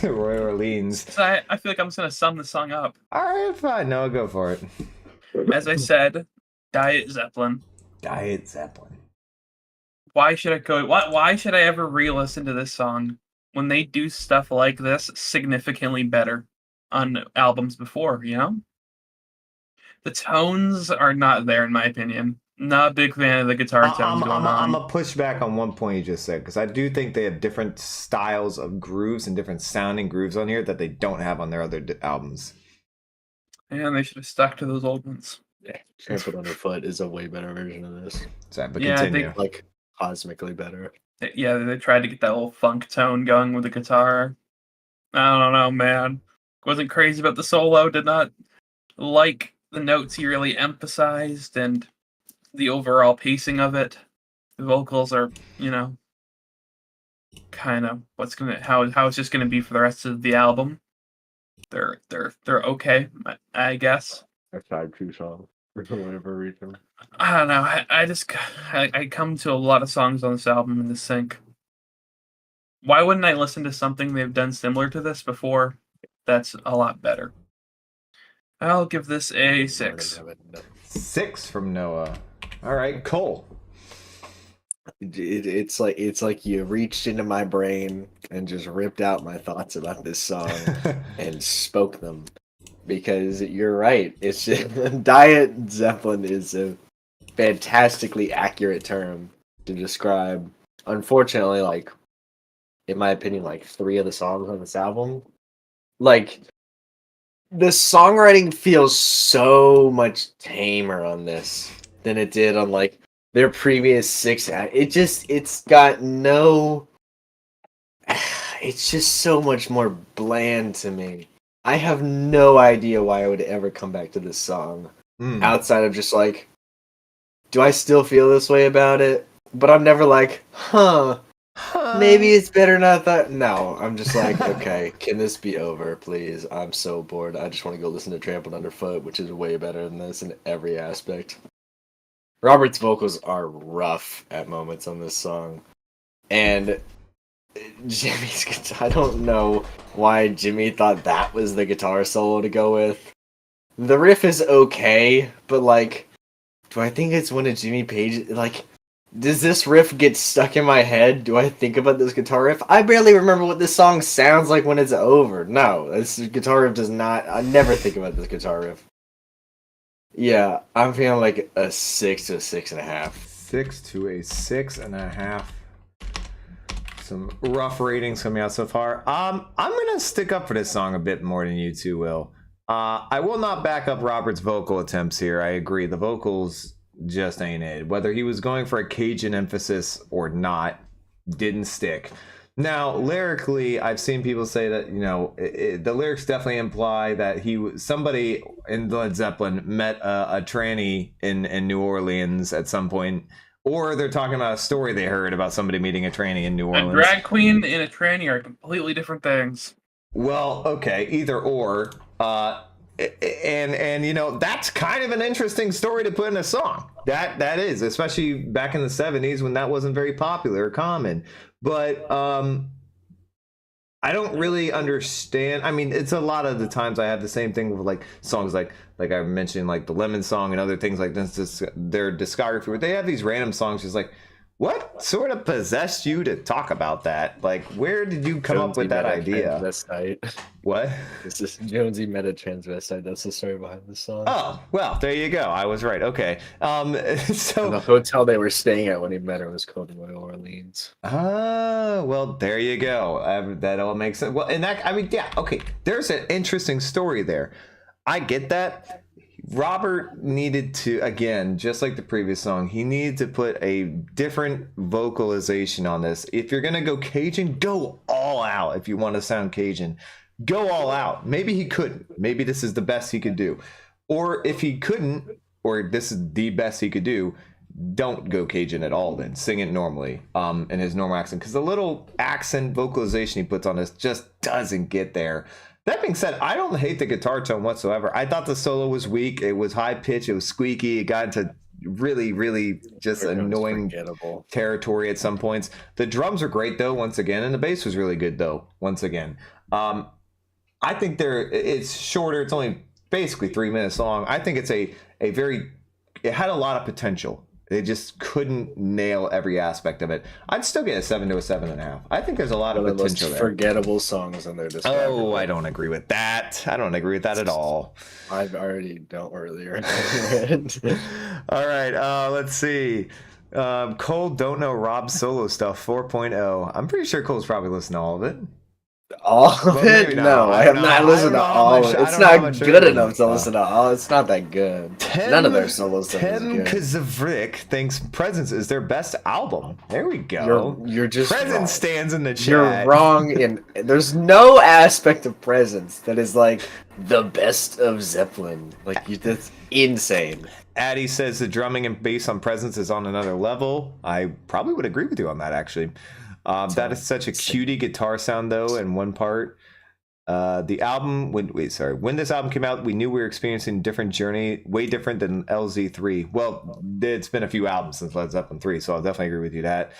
Royal Orleans. So I feel like I'm just gonna sum the song up. All right, fine. No, go for it. As I said, Diet Zeppelin. Diet Zeppelin. Why should I go? Why should I ever re-listen to this song when they do stuff like this significantly better on albums before? You know, the tones are not there in my opinion. Not a big fan of the guitar tones going on. I'm a push back on one point you just said because I do think they have different styles of grooves and different sounding grooves on here that they don't have on their other albums. And they should have stuck to those old ones. Yeah, Trampled Underfoot is a way better version of this. Sorry, but Yeah, I continue. think- Like, cosmically better. Yeah, they tried to get that little funk tone going with the guitar. I don't know, man. Wasn't crazy about the solo. Did not like the notes he really emphasized and the overall pacing of it. The vocals are, you know, kind of how it's just gonna be for the rest of the album. They're okay, I guess. Our side two song for whatever reason. I don't know. I come to a lot of songs on this album in the sync. Why wouldn't I listen to something they've done similar to this before? That's a lot better. I'll give this a 6. 6 from Noah. All right, Cole. It's like you reached into my brain and just ripped out my thoughts about this song and spoke them. Because you're right. It's just, Diet Zeppelin is a fantastically accurate term to describe, unfortunately, like, in my opinion, like 3 of the songs on this album. Like, the songwriting feels so much tamer on this than it did on like their previous 6. It's got no. It's just so much more bland to me. I have no idea why I would ever come back to this song outside of just like, do I still feel this way about it? But I'm never like, maybe it's better not that. No, I'm just like, okay, can this be over, please? I'm so bored. I just want to go listen to Trampled Underfoot, which is way better than this in every aspect. Robert's vocals are rough at moments on this song. And Jimmy's guitar, I don't know why Jimmy thought that was the guitar solo to go with. The riff is okay, but like, do I think it's one of Jimmy Page? Like, does this riff get stuck in my head? Do I think about this guitar riff? I barely remember what this song sounds like when it's over. No, this guitar riff does not. I never think about this guitar riff. Yeah, I'm feeling like a 6 to a 6.5. 6 to a 6.5. Some rough ratings coming out so far. I'm gonna stick up for this song a bit more than you two will. I will not back up Robert's vocal attempts here. I agree. The vocals just ain't it. Whether he was going for a Cajun emphasis or not, didn't stick. Now, lyrically, I've seen people say that the lyrics definitely imply that somebody in Led Zeppelin met a tranny in New Orleans at some point, or they're talking about a story they heard about somebody meeting a tranny in New A Orleans. drag queen and a tranny are completely different things. Well, okay, either or. And that's kind of an interesting story to put in a song. That is, especially back in the 70s when that wasn't very popular or common. But I don't really understand. I mean, it's a lot of the times I have the same thing with like songs like I mentioned, like the Lemon Song and other things like this, their discography, where they have these random songs just like, what sort of possessed you to talk about that? Like, where did you come up with that idea? Transvestite. What? This is Jonesy met a transvestite. That's the story behind the song. Oh, well, there you go. I was right. Okay. And So the hotel they were staying at when he met her was called Royal Orleans. well, there you go. That all makes sense. Well, and that, I mean, yeah, okay. There's an interesting story there. I get that. Robert needed to, again, just like the previous song, he needed to put a different vocalization on this. If you're going to go Cajun, go all out. If you want to sound Cajun, go all out. Maybe he couldn't. Maybe this is the best he could do. Or if he couldn't, or this is the best he could do, don't go Cajun at all then. Sing it normally in his normal accent. Because the little accent vocalization he puts on this just doesn't get there. That being said, I don't hate the guitar tone whatsoever. I thought the solo was weak. It was high pitch. It was squeaky. It got into really, really just annoying territory at some points. The drums are great though, once again, and the bass was really good though, once again. I think it's shorter. It's only basically 3 minutes long. I think it's it had a lot of potential. They just couldn't nail every aspect of it. I'd still get a 7 to a 7.5. I think there's a lot of potential there. Forgettable songs in their discography. Oh, I don't agree with that. I don't agree with that at all. I already don't earlier. All right, let's see. Cole don't know Rob's solo stuff 4.0. I'm pretty sure Cole's probably listened to all of it. All of Well, it? maybe not. No, I have not listened to all of it. It's not good enough to listen to all. It's not that good. None of their solo stuff is Tim good. Kazavrik thinks Presence is their best album. There we go. You're just Presence wrong. stands in the chat. You're wrong there's no aspect of Presence that is like the best of Zeppelin. Like that's insane. Addy says the drumming and bass on Presence is on another level. I probably would agree with you on that, actually. That is such a cutie guitar sound, though, in one part. The album, when this album came out, we knew we were experiencing a different journey, way different than LZ3. Well, it's been a few albums since Led Zeppelin 3, so I'll definitely agree with you that.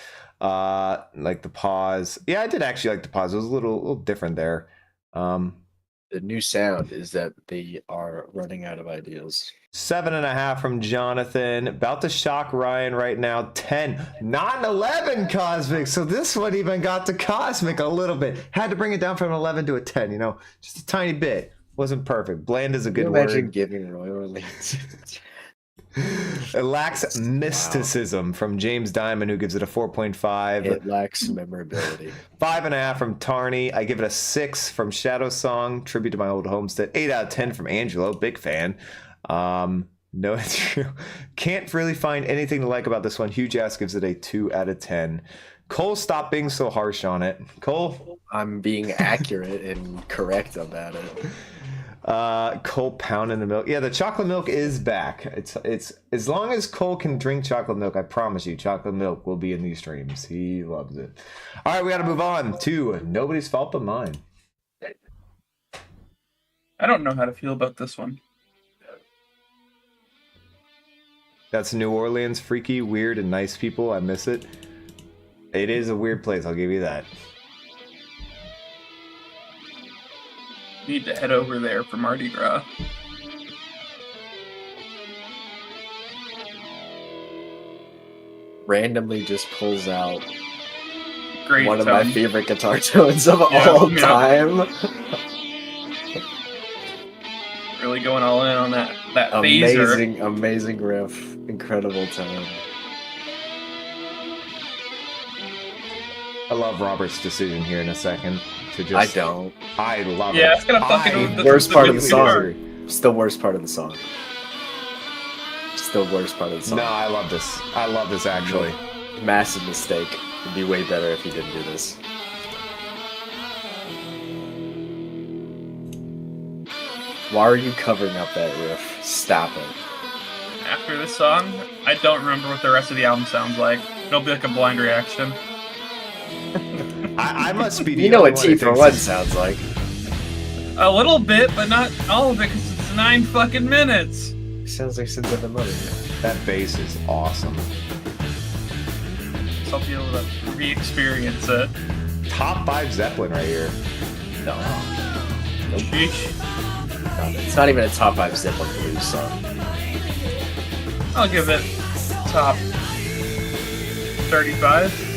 Like the pause. Yeah, I did actually like the pause. It was a little different there. The new sound is that they are running out of ideas. 7.5 from Jonathan. About to shock Ryan right now. 10. Not an 11, Cosmic. So this one even got to Cosmic a little bit. Had to bring it down from an 11 to a 10, just a tiny bit. Wasn't perfect. Bland is a good word. Imagine giving Royal Orleans. It lacks mysticism from James Diamond, who gives it a 4.5. It lacks memorability. 5.5 from Tarney. I give it a 6 from Shadow Song, tribute to my old homestead. 8 out of 10 from Angelo, big fan. No, it's true. Can't really find anything to like about this one. Huge Ass gives it a 2 out of 10. Cole, stop being so harsh on it. Cole? I'm being accurate and correct about it. Cole pounding the milk. Yeah, the chocolate milk is back. It's as long as Cole can drink chocolate milk, I promise you, chocolate milk will be in these streams. He loves it. All right, we got to move on to Nobody's Fault But Mine. I don't know how to feel about this one. That's New Orleans, freaky, weird, and nice people. I miss it. It is a weird place, I'll give you that. Need to head over there for Mardi Gras. Randomly just pulls out Great one of tone. my favorite guitar tones of Yeah, all yeah. time. Really going all in on that phaser. Amazing riff. Incredible tone. I love Robert's decision here in a second to just. I don't. I love it. Yeah, it's gonna fucking I- Worst part of the guitar. song. It's the worst part of the song. It's the worst part of the song. No, I love this. I love this actually. Massive mistake. It'd be way better if he didn't do this. Why are you covering up that riff? Stop it. After this song, I don't remember what the rest of the album sounds like. It'll be like a blind reaction. I must be the You know only what one T who for thinks One this- sounds like. A little bit, but not all of it, because it's 9 fucking minutes. Sounds like Sins of the Mother. That bass is awesome. So I'll be able to re-experience it. Top 5 Zeppelin right here. No. Sheesh. No, it's not even a top 5 Zeppelin blues song. I'll give it top 35.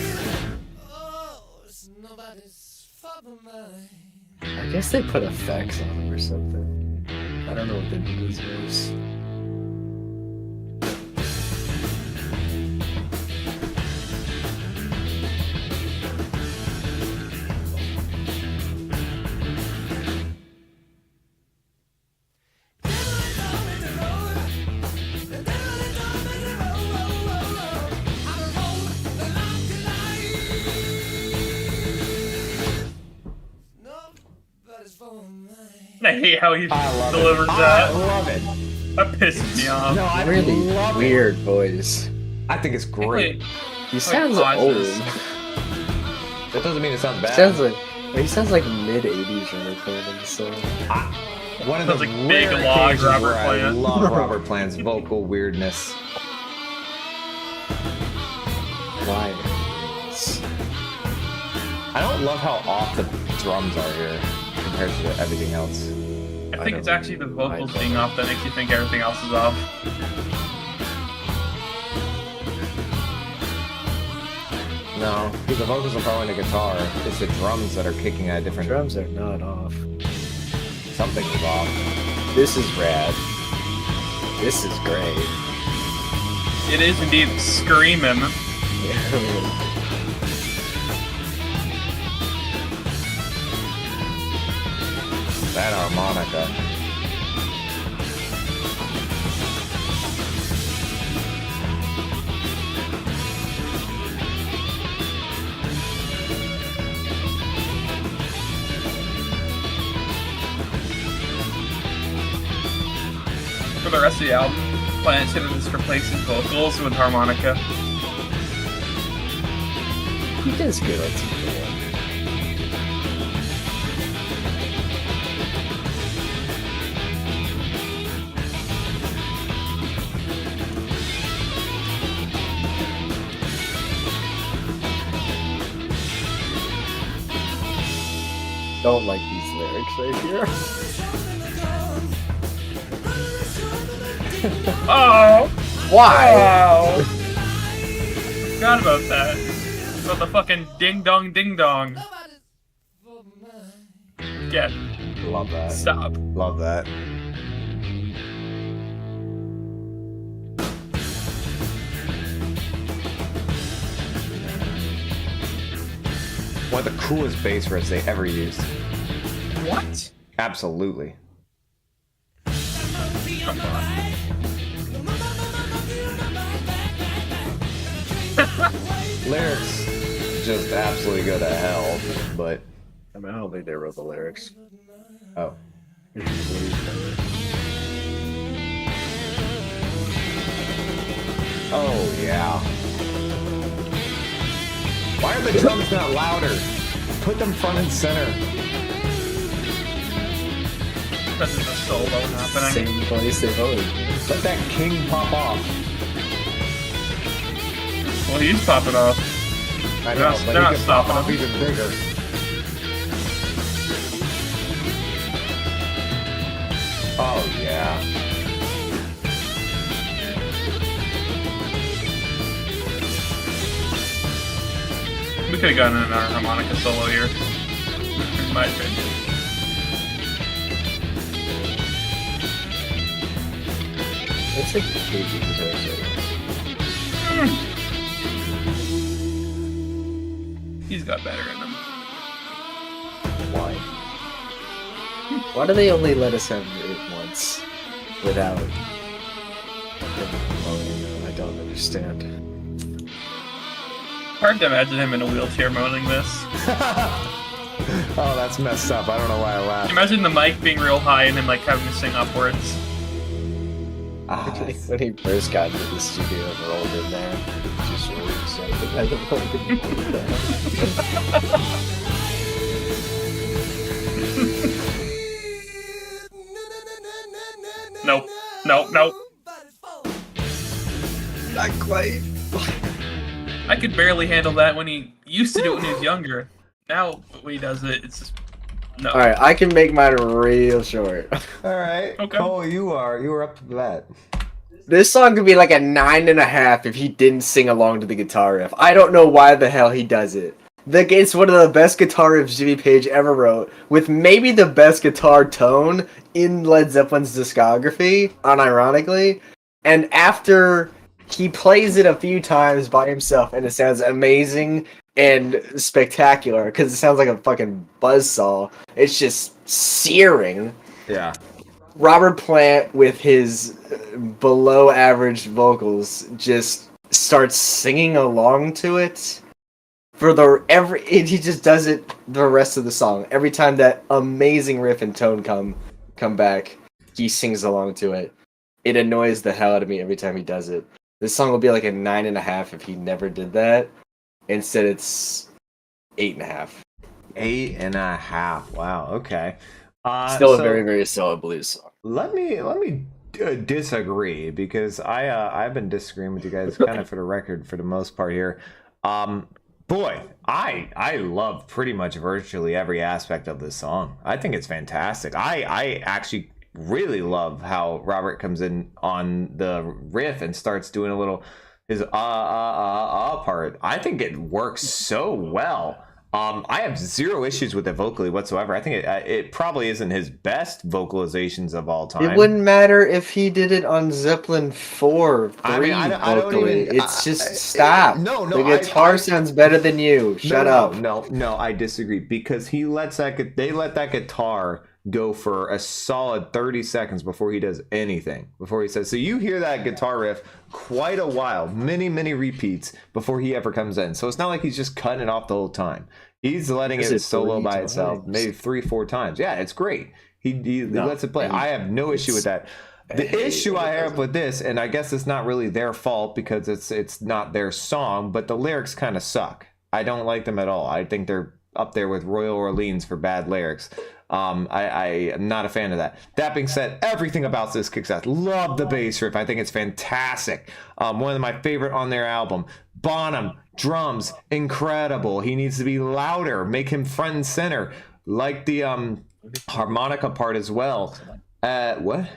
I guess they put effects on them or something. I don't know what the blues is. I hate how he I love delivers it. I that. love it. That pisses me off. No, I Really love weird voice. it. I think it's great. He sounds pauses. old. That doesn't mean it sounds bad. He sounds like mid 80s when recording the song. One of the Sounds like big rare log occasions Robert where I Plant. love Robert Plant's vocal weirdness. Why? I don't love how off the drums are here compared to everything else. I think it's don't- actually the vocals I don't- being off that makes you think everything else is off. No, because the vocals are probably the guitar. It's the drums that are kicking at a different. Drums are not off. Something is off. This is rad. This is great. It is indeed screaming. That harmonica. For the rest of the album, Planet Shit is replacing vocals with harmonica. He does good at T for One. Don't like these lyrics right here. Oh! Why? Wow! Forgot about that. About the fucking ding dong ding dong. Get. Love that. Stop. Love that. One of the coolest bass riffs they ever used. What? Absolutely. Come on. Lyrics just absolutely go to hell, but I mean, I don't think they wrote the lyrics. oh. Oh yeah. Why are the drums not louder? Put them front and center. This is a solo happening. Same place they've always been. Let that king pop off. Well, he's popping off. I They're know, not- but they're not he can pop stopping off him. even bigger. Oh yeah. We could have gotten an harmonica solo here. In my opinion. It's like crazy guitar solo. He's got better in him. Why? Why do they only let us have it once without? Oh, I don't understand. Hard to imagine him in a wheelchair moaning this. Oh, that's messed up. I don't know why I laughed. Imagine the mic being real high and him like having to sing upwards. Ah, When he first got into the studio and rolled in there, just really excited. I don't Nope. Nope. Nope. Not quite. I could barely handle that when he used to do it when he was younger. Now when he does it, it's just no. All right, I can make mine real short. all right. Okay. Cole, you were up to that. This song could be like a 9.5 if he didn't sing along to the guitar riff. I don't know why the hell he does it. It's one of the best guitar riffs Jimmy Page ever wrote, with maybe the best guitar tone in Led Zeppelin's discography, unironically. And after he plays it a few times by himself, and it sounds amazing and spectacular, because it sounds like a fucking buzzsaw. It's just searing. Yeah. Robert Plant, with his below average vocals, just starts singing along to it. He just does it the rest of the song. Every time that amazing riff and tone come back, he sings along to it. It annoys the hell out of me every time he does it. This song will be like a 9.5 if he never did that. Instead, it's 8.5. 8.5. Wow. Okay. Still a so very, very solid blues song. Let me disagree, because I've been disagreeing with you guys kind of for the record for the most part here. Boy, I love pretty much virtually every aspect of this song. I think it's fantastic. I actually really love how Robert comes in on the riff and starts doing a little his part. I think it works so well. I have zero issues with it vocally whatsoever. I think it probably isn't his best vocalizations of all time. It wouldn't matter if he did it on Zeppelin 4, 3 I mean, I don't vocally. even- It's just stop. No, The guitar sounds better than you. Shut up. No, I disagree, because they let that guitar go for a solid 30 seconds before he does anything. Before he says, so you hear that guitar riff quite a while, many repeats before he ever comes in. So it's not like he's just cutting it off the whole time. He's letting Is it it solo 3 by itself, times? maybe 3-4 times. Yeah, it's great. He No, lets it play. I have no issue with that. The issue I have with this, and I guess it's not really their fault because it's not their song, but the lyrics kind of suck. I don't like them at all. I think they're up there with Royal Orleans for bad lyrics. I am not a fan of that. That being said, everything about this kicks ass. Love the bass riff. I think it's fantastic. One of my favorite on their album. Bonham, drums, incredible. He needs to be louder. Make him front and center. Like the harmonica part as well. What?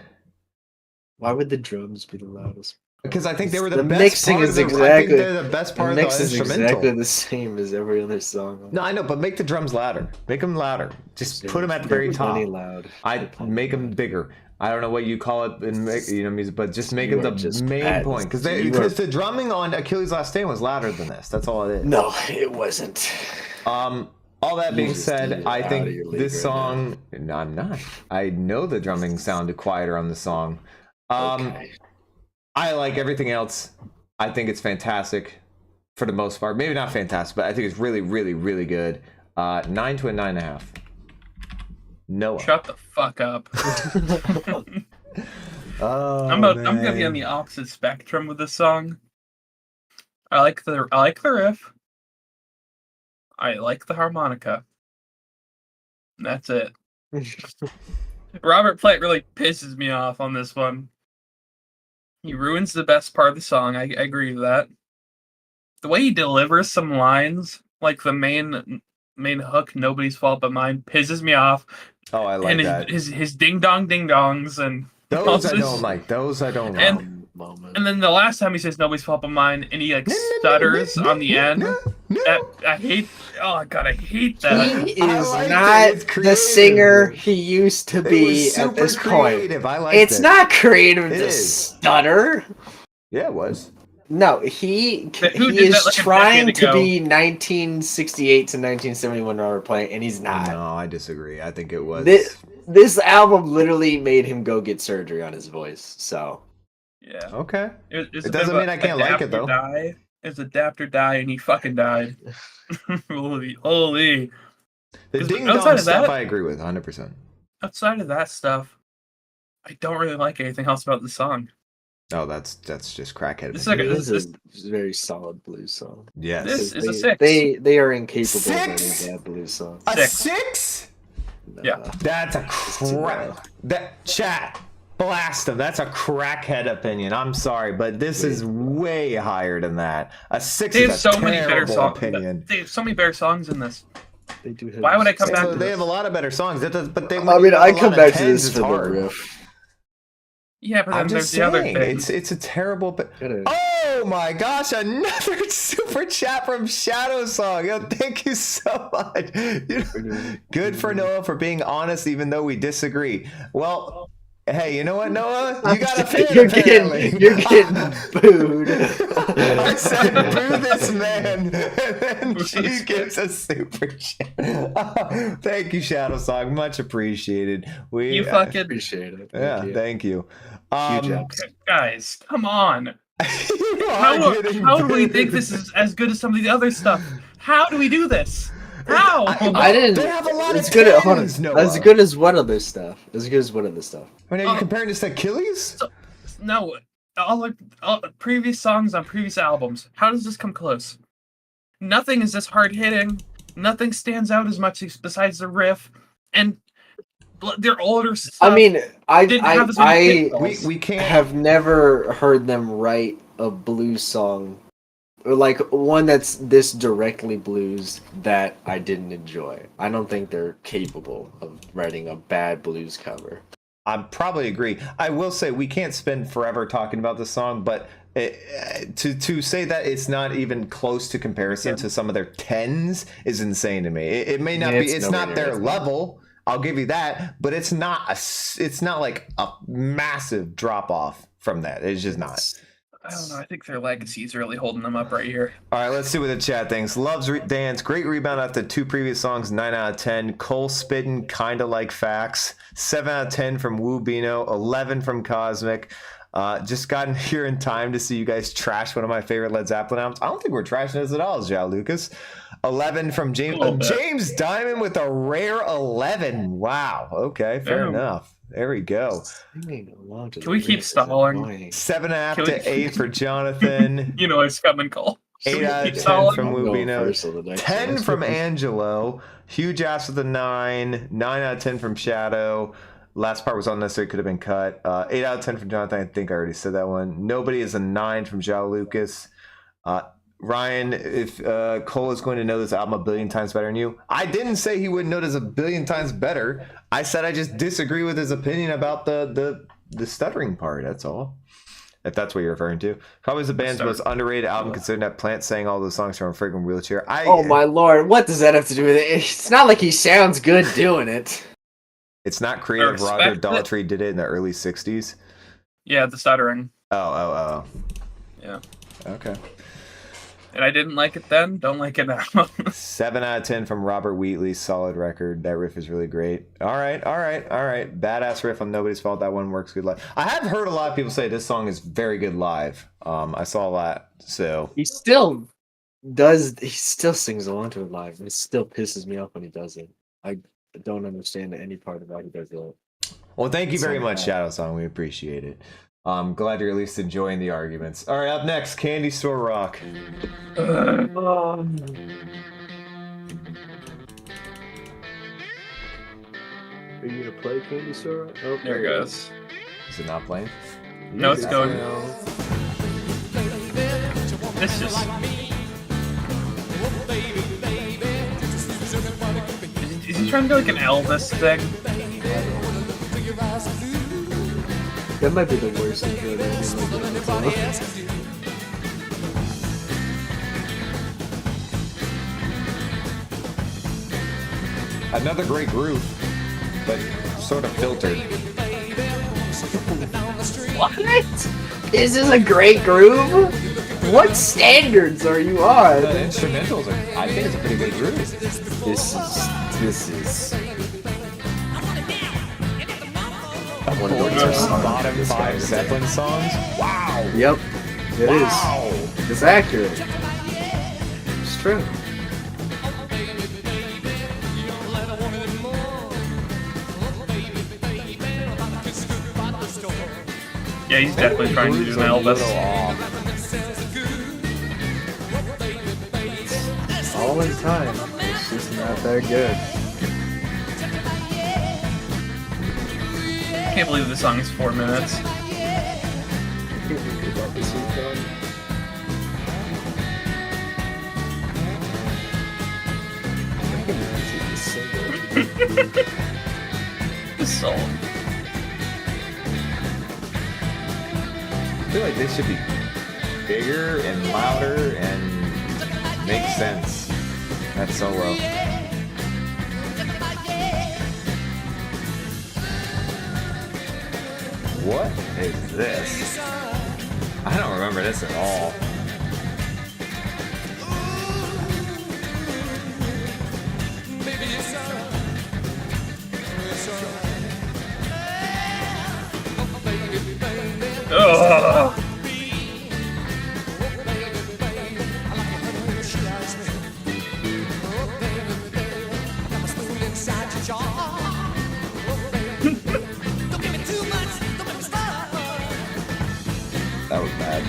Why would the drums be the loudest? Because I think they were the The best mixing part is of the, I exactly- think they're the best part The of mix the is instrumental. exactly the same as every other song. No, I know, but make the drums louder. Make them louder. Just put them at the very They're top. plenty loud. I make them bigger. I don't know what you call it in music, but just make You it are the just main bad. point. You are- Because the drumming on Achilles Last Stand was louder than this. That's all it is. No, it wasn't. All that being just said, did it I out think of your league this right song. No, I'm not. I know the drumming sounded quieter on the song. Okay. I like everything else. I think it's fantastic for the most part. Maybe not fantastic, but I think it's really, really, really good. 9 to a 9.5. Noah. Shut the fuck up. Oh, I'm gonna be on the opposite spectrum with this song. I like the riff. I like the harmonica. And that's it. Robert Plant really pisses me off on this one. He ruins the best part of the song. I agree with that. The way he delivers some lines, like the main hook, "Nobody's Fault But Mine," pisses me off. Oh, I like And that. his ding dongs and Those I also- don't like. Those I don't like. And- Moment. And then the last time he says "Nobody's Fault But Mine," and he like stutters on the end. I hate. Oh god, I hate that. He I is liked it. not It's the creative. singer he used to It be was at super this point. creative. I liked It's it. not creative It to is. stutter. Yeah, it was. No, he Who he did is that, like, a trying decade to ago? be 1968 to 1971 Robert Plant, and he's not. No, I disagree. I think it was. This album literally made him go get surgery on his voice. So Yeah. Okay. It It doesn't mean I can't like it, though. Die. It's adapt or die, and he fucking died. Holy. The Because ding dong outside of stuff that- I agree with 100%. Outside of that stuff, I don't really like anything else about the song. Oh, that's just crackhead. It's like It a- is a very solid blues song. Yes. This is a They- 6. They are incapable of writing Six? a bad blues song. A 6. 6? Yeah. That's a too low. crap. That chat. Blast him. That's a crackhead opinion. I'm sorry, but this is way higher than that. A 6 They have is a so many better terrible songs. opinion. They have so many better songs in this. They do have Why would I come back So to they this? have a lot of better songs. That does, but they. I mean, I come back to tens, this it's for the hard. riff. Yeah, but then I'm there's just the other saying, thing. it's a terrible. It is. Oh my gosh! Another super chat from Shadow Song. Yo, thank you so much. Good for Noah for being honest, even though we disagree. Well, hey, you know what, Noah? You got a fan. Apparently. You're getting booed. I said, boo this man, and then she gives a super chat. Oh, thank you, Shadow Song. Much appreciated. We You fucking Appreciate it. yeah, Thank you. thank you. Huge ups. guys, come on. You How are getting do we booed. think this is as good as some of the other stuff? How do we do this? How? I didn't. They have a lot it's of good at tens, Noah. As good as what other stuff? As good as what other stuff? I mean, are you comparing this to Achilles? No, all the previous songs on previous albums. How does this come close? Nothing is this hard hitting. Nothing stands out as much besides the riff, and their older stuff. I mean, didn't have as many pitfalls. We can't. have never heard them write a blues song, or like one that's this directly blues that I didn't enjoy. I don't think they're capable of writing a bad blues cover. I probably agree. I will say we can't spend forever talking about this song, but to say that it's not even close to comparison to some of their tens is insane to me. It may not Yeah, be. it's It's nowhere not near their as level. I'll give you that, but it's not It's not like a massive drop off from that. It's just not. I don't know. I think their legacy is really holding them up right here. All right, let's see what the chat thinks. Loves dance, great rebound after 2 previous songs, 9 out of 10. Cole spitting, kinda like facts. 7 out of 10 from Woo Bino, 11 from Cosmic. Just gotten here in time to see you guys trash one of my favorite Led Zeppelin albums. I don't think we're trashing this at all, Joe Lucas. 11 from James. James Diamond with a rare 11. Wow. Okay, fair Damn. enough. There we go. Can we keep stalling? 7.5 Can to 8 for Jonathan. You know it's coming, Cole. 8 out of Keep 10 stalling? from Wubino. 10 10 from Angelo. Huge ass with a 9. 9 out of 10 from Shadow. Last part was unnecessary, could have been cut. 8 out of 10 from Jonathan. I think I already said that one. Nobody is a 9 from Zhao Lucas. Ryan, if Cole is going to know this album a billion times better than you, I didn't say he wouldn't know this a billion times better. I said I just disagree with his opinion about the stuttering part. That's all. If that's what you're referring to. Probably the band's most underrated album, considering that Plant sang all those songs from a freaking wheelchair. Oh my lord, what does that have to do with it? It's not like he sounds good doing it. It's not creative. respect Roger it. Daltrey did it in the early 60s. Yeah, the stuttering. Oh. Yeah. Okay. And I didn't like it then. Don't like it now. 7 out of 10 from Robert Wheatley. Solid record. That riff is really great. All right. Badass riff on Nobody's Fault. That one works good live. I have heard a lot of people say this song is very good live. I saw a lot. So He still sings along to it live. It still pisses me off when he does it. I don't understand any part of how he does it. well, thank you very So much, bad. Shadow Song. We appreciate it. I'm glad you're at least enjoying the arguments. All right, up next, Candy Store Rock. Are you gonna play Candy Store? Oh, There it goes. Is it not playing? No, it's going. This just. Is he trying to do like an Elvis thing? That might be the worst intro to any song. Another great groove, but sort of filtered. What? Is this a great groove? What standards are you on? The instrumentals are, I think it's a pretty good groove. This is One of the bottom 5 Zeppelin songs. Wow. Yep. It is. Wow. It's accurate. It's true. Yeah, he's definitely trying to do an Elvis. All in time. It's just not that good. I can't believe this song is 4 minutes. This song. I feel like this should be bigger and louder and make sense. That solo. What is this? I don't remember this at all. Ugh. That was bad.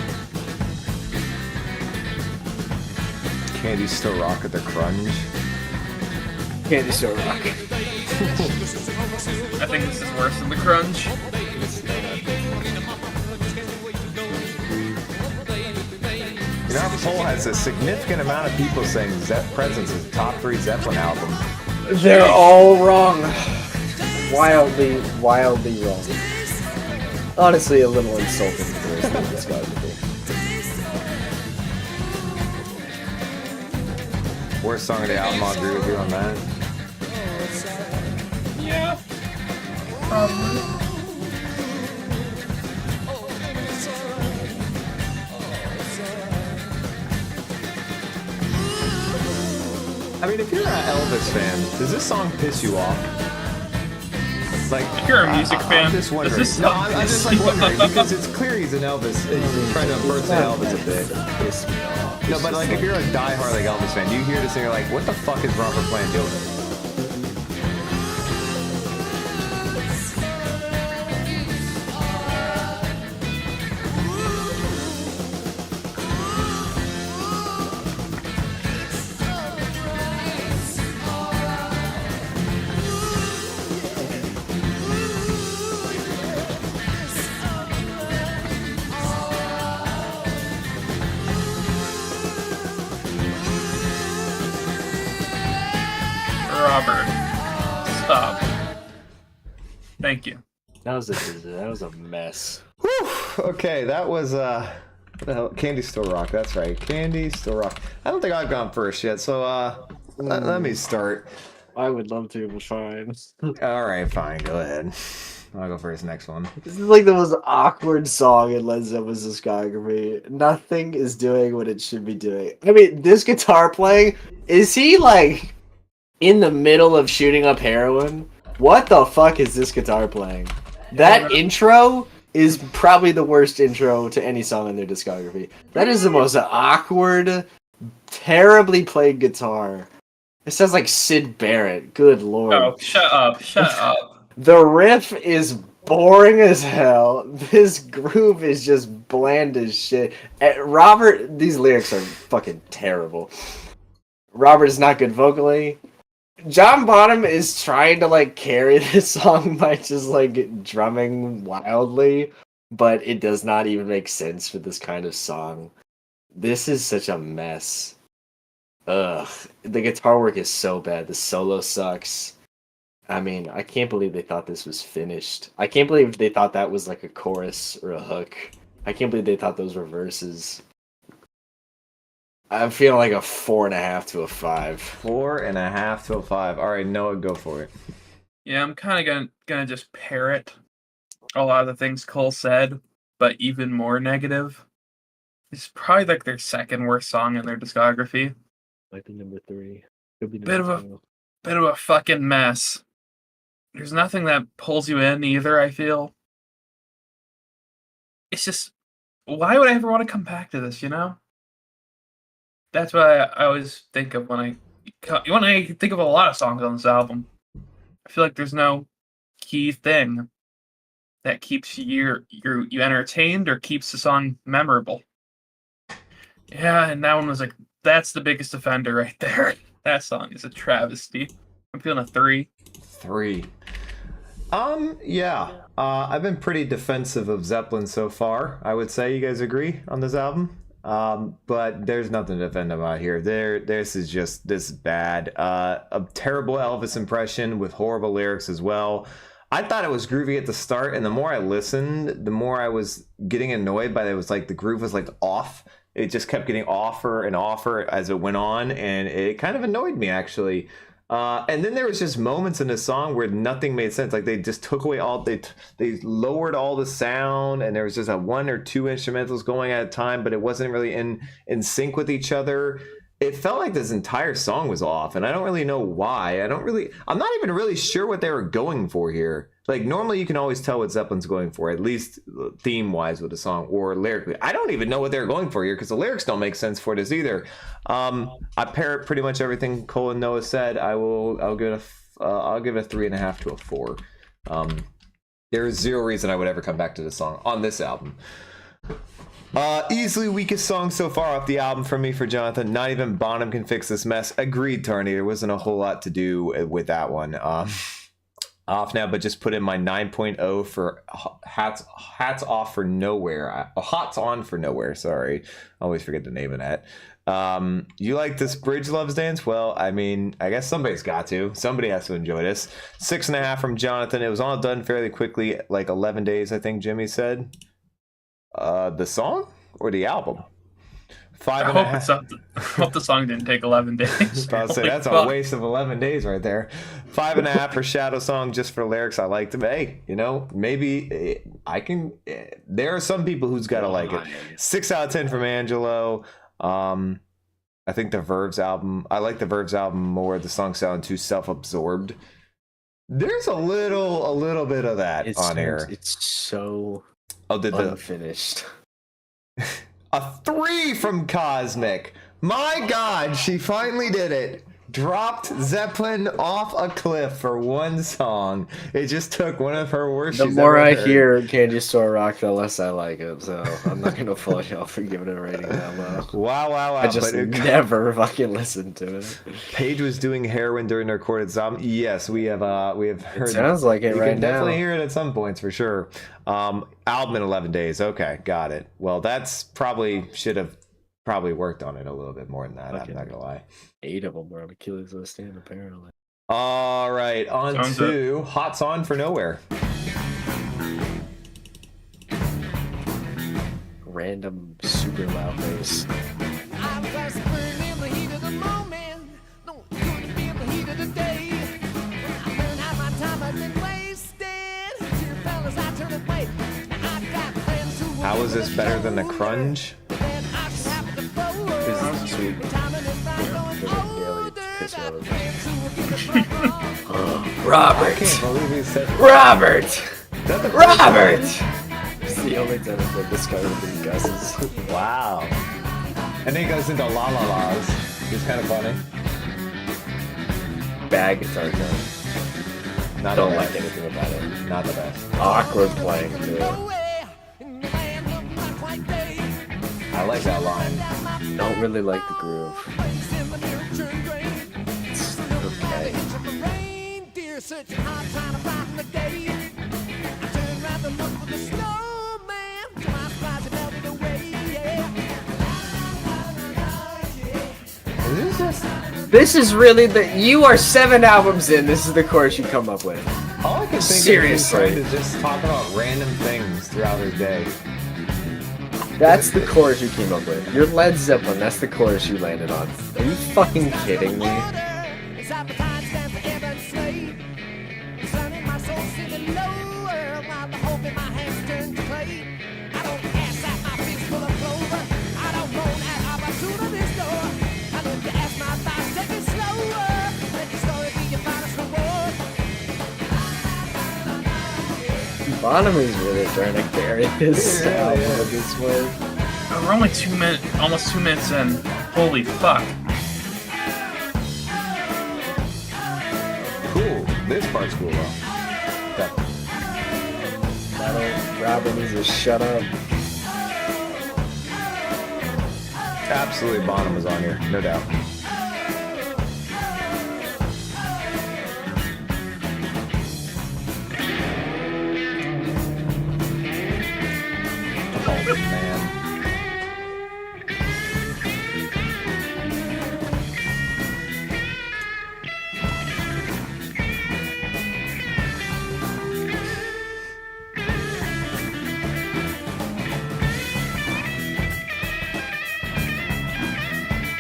Candy Still Rock at the Crunch. Candy Store Rock. I think this is worse than the Crunch. You know, our poll has a significant amount of people saying Presence is top 3 Zeppelin album. They're all wrong. Wildly wrong. Honestly, a little insulting to the rest of this discography. Worst song of the album, I'll agree with you on that. Yeah. Probably. I mean, if you're an Elvis fan, does this song piss you off? Like, If you're a music fan, I'm just wondering. does this No, song I'm just like wondering because it's clear he's an Elvis. He's trying to impersonate Elvis a bit. No, but like if you're a diehard like Elvis fan, you hear this and you're like, what the fuck is Robert Plant doing? Robert, stop. Thank you. That was a mess. Whew. Okay, that was what the hell? Candy Still Rock. That's right, Candy Still Rock. I don't think I've gone first yet, so let me start. I would love to, but fine. All right, fine. Go ahead. I'll go for his next one. This is like the most awkward song in Led Zeppelin's discography. Nothing is doing what it should be doing. I mean, this guitar playing, is he like in the middle of shooting up heroin? What the fuck is this guitar playing? That intro is probably the worst intro to any song in their discography. That is the most awkward, terribly played guitar. It sounds like Syd Barrett. Good lord. Oh, shut up. Shut up. The riff is boring as hell. This groove is just bland as shit. Robert, these lyrics are fucking terrible. Robert is not good vocally. John Bonham is trying to like carry this song by just like drumming wildly, but it does not even make sense for this kind of song. This is such a mess. Ugh. The guitar work is so bad. The solo sucks. I mean, I can't believe they thought this was finished. I can't believe they thought that was like a chorus or a hook. I can't believe they thought those were verses. I'm feeling like a 4.5 to a 5. 4.5 to a 5. All right, Noah, go for it. Yeah, I'm kind of gonna just parrot a lot of the things Cole said, but even more negative. It's probably like their second worst song in their discography. Might be number 3. Could be Bit of a fucking mess. There's nothing that pulls you in either, I feel. It's just, why would I ever want to come back to this, you know? That's what I always think of when I think of a lot of songs on this album. I feel like there's no key thing that keeps you entertained or keeps the song memorable. Yeah, and that one was like, that's the biggest offender right there. That song is a travesty. I'm feeling a 3. 3. Yeah. I've been pretty defensive of Zeppelin so far. I would say you guys agree on this album. But there's nothing to defend about here. This is bad. A terrible Elvis impression with horrible lyrics as well. I thought it was groovy at the start, and the more I listened, the more I was getting annoyed by it. It was like the groove was like off. It just kept getting offer and offer as it went on, and it kind of annoyed me actually. And then there was just moments in the song where nothing made sense. Like they just took away they lowered all the sound, and there was just a 1 or 2 instrumentals going at a time, but it wasn't really in sync with each other. It felt like this entire song was off, and I don't really know why. I'm not even really sure what they were going for here. Like normally you can always tell what Zeppelin's going for, at least theme wise with the song or lyrically. I don't even know what they're going for here because the lyrics don't make sense for this either. I parrot pretty much everything Cole and Noah said. I'll give it a 3.5 to a 4. There is zero reason I would ever come back to this song on this album. Easily weakest song so far off the album for me, for Jonathan. Not even Bonham can fix this mess. Agreed, Tarny. There wasn't a whole lot to do with that one. Off now, but just put in my 9.0 for hats off for Nowhere. Hats on for Nowhere. Sorry, I always forget the name of that. You like this Bridge Loves Dance? Well, I mean, I guess somebody's got to. Somebody has to enjoy this. 6.5 from Jonathan. It was all done fairly quickly, like 11 days, I think Jimmy said. The song or the album? 5.5. I hope the song didn't take 11 days. I was say that's a waste of 11 days right there. 5.5 for Shadow Song, just for lyrics. I liked them. Hey, maybe I can. There are some people who's got to like it. 6 out of 10 from Angelo. I think the Verbs album. I like the Verbs album more. The songs sound too self-absorbed. There's a little bit of that on here. It's so did unfinished. A 3 from Cosmic. My God, she finally did it. Dropped Zeppelin off a cliff for one song. It just took one of her worst. The more I hear Candy Store Rock, the less I like it. So I'm not gonna fault y'all for giving it a rating that low. Wow! I just never fucking listened to it. Paige was doing heroin during the recorded Zombie. Yes, we have heard. It sounds like it right now. Definitely hear it at some points for sure. Album in 11 days. Okay, got it. Well, that's should have worked on it a little bit more than that. Okay. I'm not gonna lie. 8 of them were on Achilles Last Stand, apparently. All right, on to Hot's On for Nowhere. Random super loud bass. I was burning in the heat of the moment. No, couldn't feel the heat of the day. When I learned how my time had been wasted. Dear fellas, I turned away. I got friends who How is this better than the Crunge? This is sweet. Robert! I can't believe he said Robert! Robert! It's It's the only time I've like discovered the guesses. Wow. And then he goes into la la la's. It's kind of funny. Bad guitar tone. Not Don't the like best. anything about it. Not the best. Awkward playing too. I like that line. Don't really like the groove. It's okay. This is really you are 7 albums in. This is the chorus you come up with. All I can think Seriously. of is just talk about random things throughout his day. That's the chorus you came up with. You're Led Zeppelin. That's the chorus you landed on. Are you fucking kidding me? Bonham is really trying to carry his album at this point. We're only almost 2 minutes in. Holy fuck. Cool. This part's cool though. Definitely. battle. Robert needs to shut up. Absolutely, Bonham was on here, no doubt. Oh man.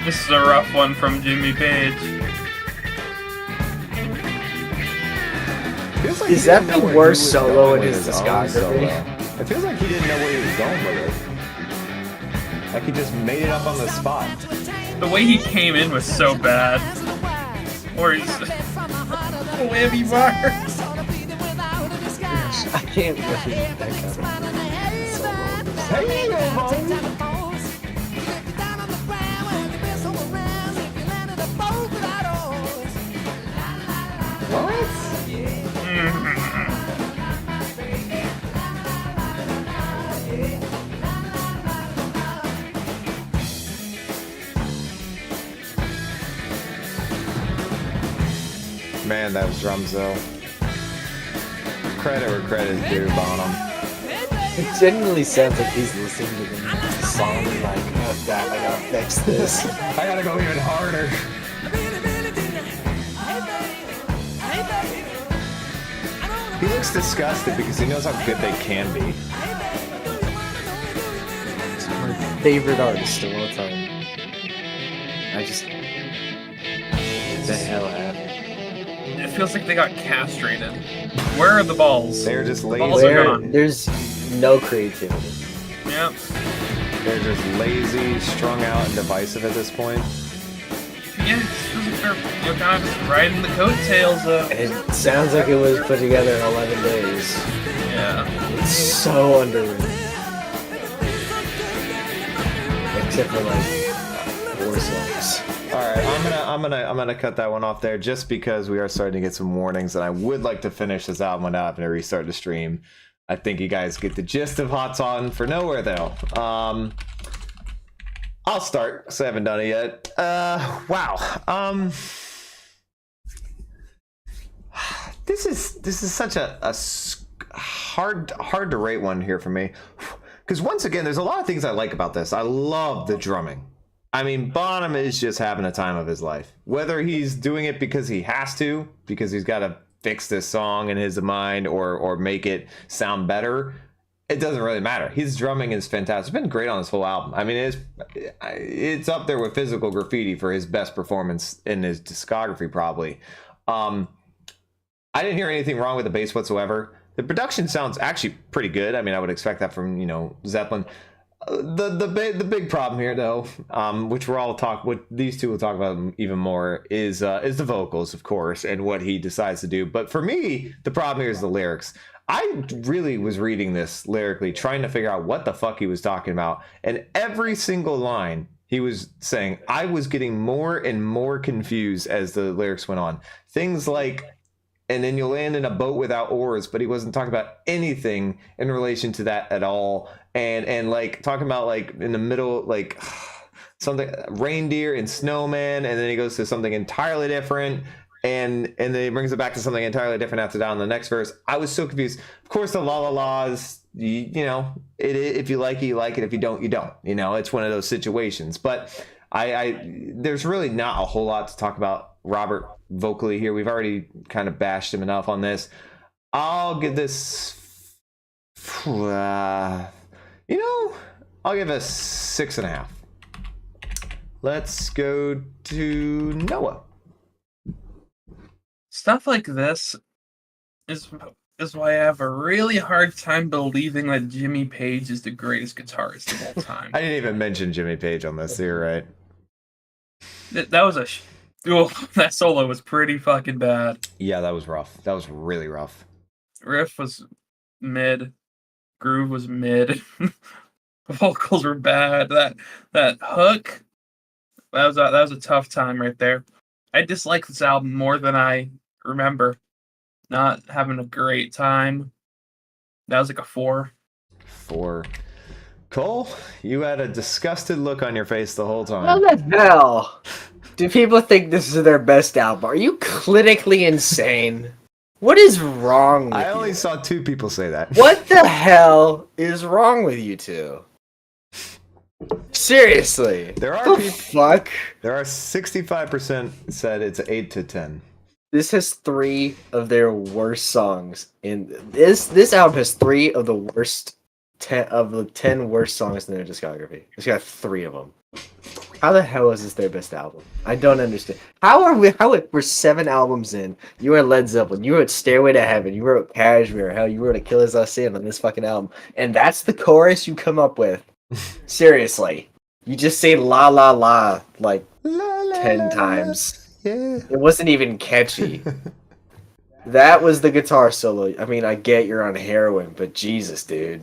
This is a rough one from Jimmy Page. Feels like Is he that didn't know the where he worst was solo going in with his own discography? solo. It feels like he didn't know where he was going with it. Like he just made it up on the spot. The way he came in was so bad. Or he's whammy bar. I can't believe that kind of solo. Hey, Bob. What? Man, that was drums though. Credit where credit is due, Bonham. It genuinely sounds like he's listening to the song and like, oh god, I gotta fix this. I gotta go even harder. He looks disgusted because he knows how good they can be. He's my favorite artist of all time. I just... What the hell happened? It feels like they got castrated. Where are the balls? They're just balls are lazy. gone. There's no creativity. Yep. They're just lazy, strung out, and divisive at this point. Yeah, it feels like they're kind of just riding the coattails of. It sounds like it was put together in 11 days. Yeah. It's so underrated. Except for like 4 songs. All right, I'm gonna cut that one off there just because we are starting to get some warnings, and I would like to finish this album without having to restart the stream. I think you guys get the gist of Hot Sautin' for Nowhere though. I'll start because I haven't done it yet. Wow. This is such a hard to rate one here for me, because once again, there's a lot of things I like about this. I love the drumming. I mean, Bonham is just having a time of his life. Whether he's doing it because he has to, because he's got to fix this song in his mind or make it sound better, it doesn't really matter. His drumming is fantastic. It's been great on this whole album. I mean, it's up there with Physical Graffiti for his best performance in his discography, probably. I didn't hear anything wrong with the bass whatsoever. The production sounds actually pretty good. I mean, I would expect that from, Zeppelin. The big problem here, though, which these two will talk about even more, is the vocals, of course, and what he decides to do. But for me, the problem here is the lyrics. I really was reading this lyrically, trying to figure out what the fuck he was talking about, and every single line he was saying, I was getting more and more confused as the lyrics went on. Things like, and then you'll land in a boat without oars, but he wasn't talking about anything in relation to that at all. And like talking about like in the middle, like something reindeer and snowman, and then he goes to something entirely different, and then he brings it back to something entirely different after that in the next verse. I was so confused. Of course, the la la la's, if you like it, you like it. If you don't, you don't. It's one of those situations. But there's really not a whole lot to talk about Robert vocally here. We've already kind of bashed him enough on this. I'll give this I'll give it 6.5. Let's go to Noah. Stuff like this is why I have a really hard time believing that Jimmy Page is the greatest guitarist of all time. I didn't even mention Jimmy Page on this. You're right. That was that solo was pretty fucking bad. Yeah, that was rough. That was really rough. Riff was mid. Groove was mid. Vocals were bad. That hook, that was a tough time right there. I dislike this album more than I remember. Not having a great time. That was like a 4. 4. Cole, you had a disgusted look on your face the whole How time. the hell do people think this is their best album? Are you clinically insane? What is wrong with I only you? saw 2 people say that. What the hell is wrong with you two? Seriously. There are the people. fuck? There are 65% said it's 8 to 10. This has 3 of their worst songs in this album has 3 of the worst 10 of the 10 worst songs in their discography. It's got 3 of them. How the hell is this their best album? I don't understand. We're 7 albums in. You were Led Zeppelin. You wrote Stairway to Heaven. You wrote Kashmir. Hell, you wrote Achilles Last Stand on this fucking album. And that's the chorus you come up with. Seriously. You just say la la la like La, la, 10 la, times. Yeah. It wasn't even catchy. That was the guitar solo. I mean, I get you're on heroin, but Jesus, dude.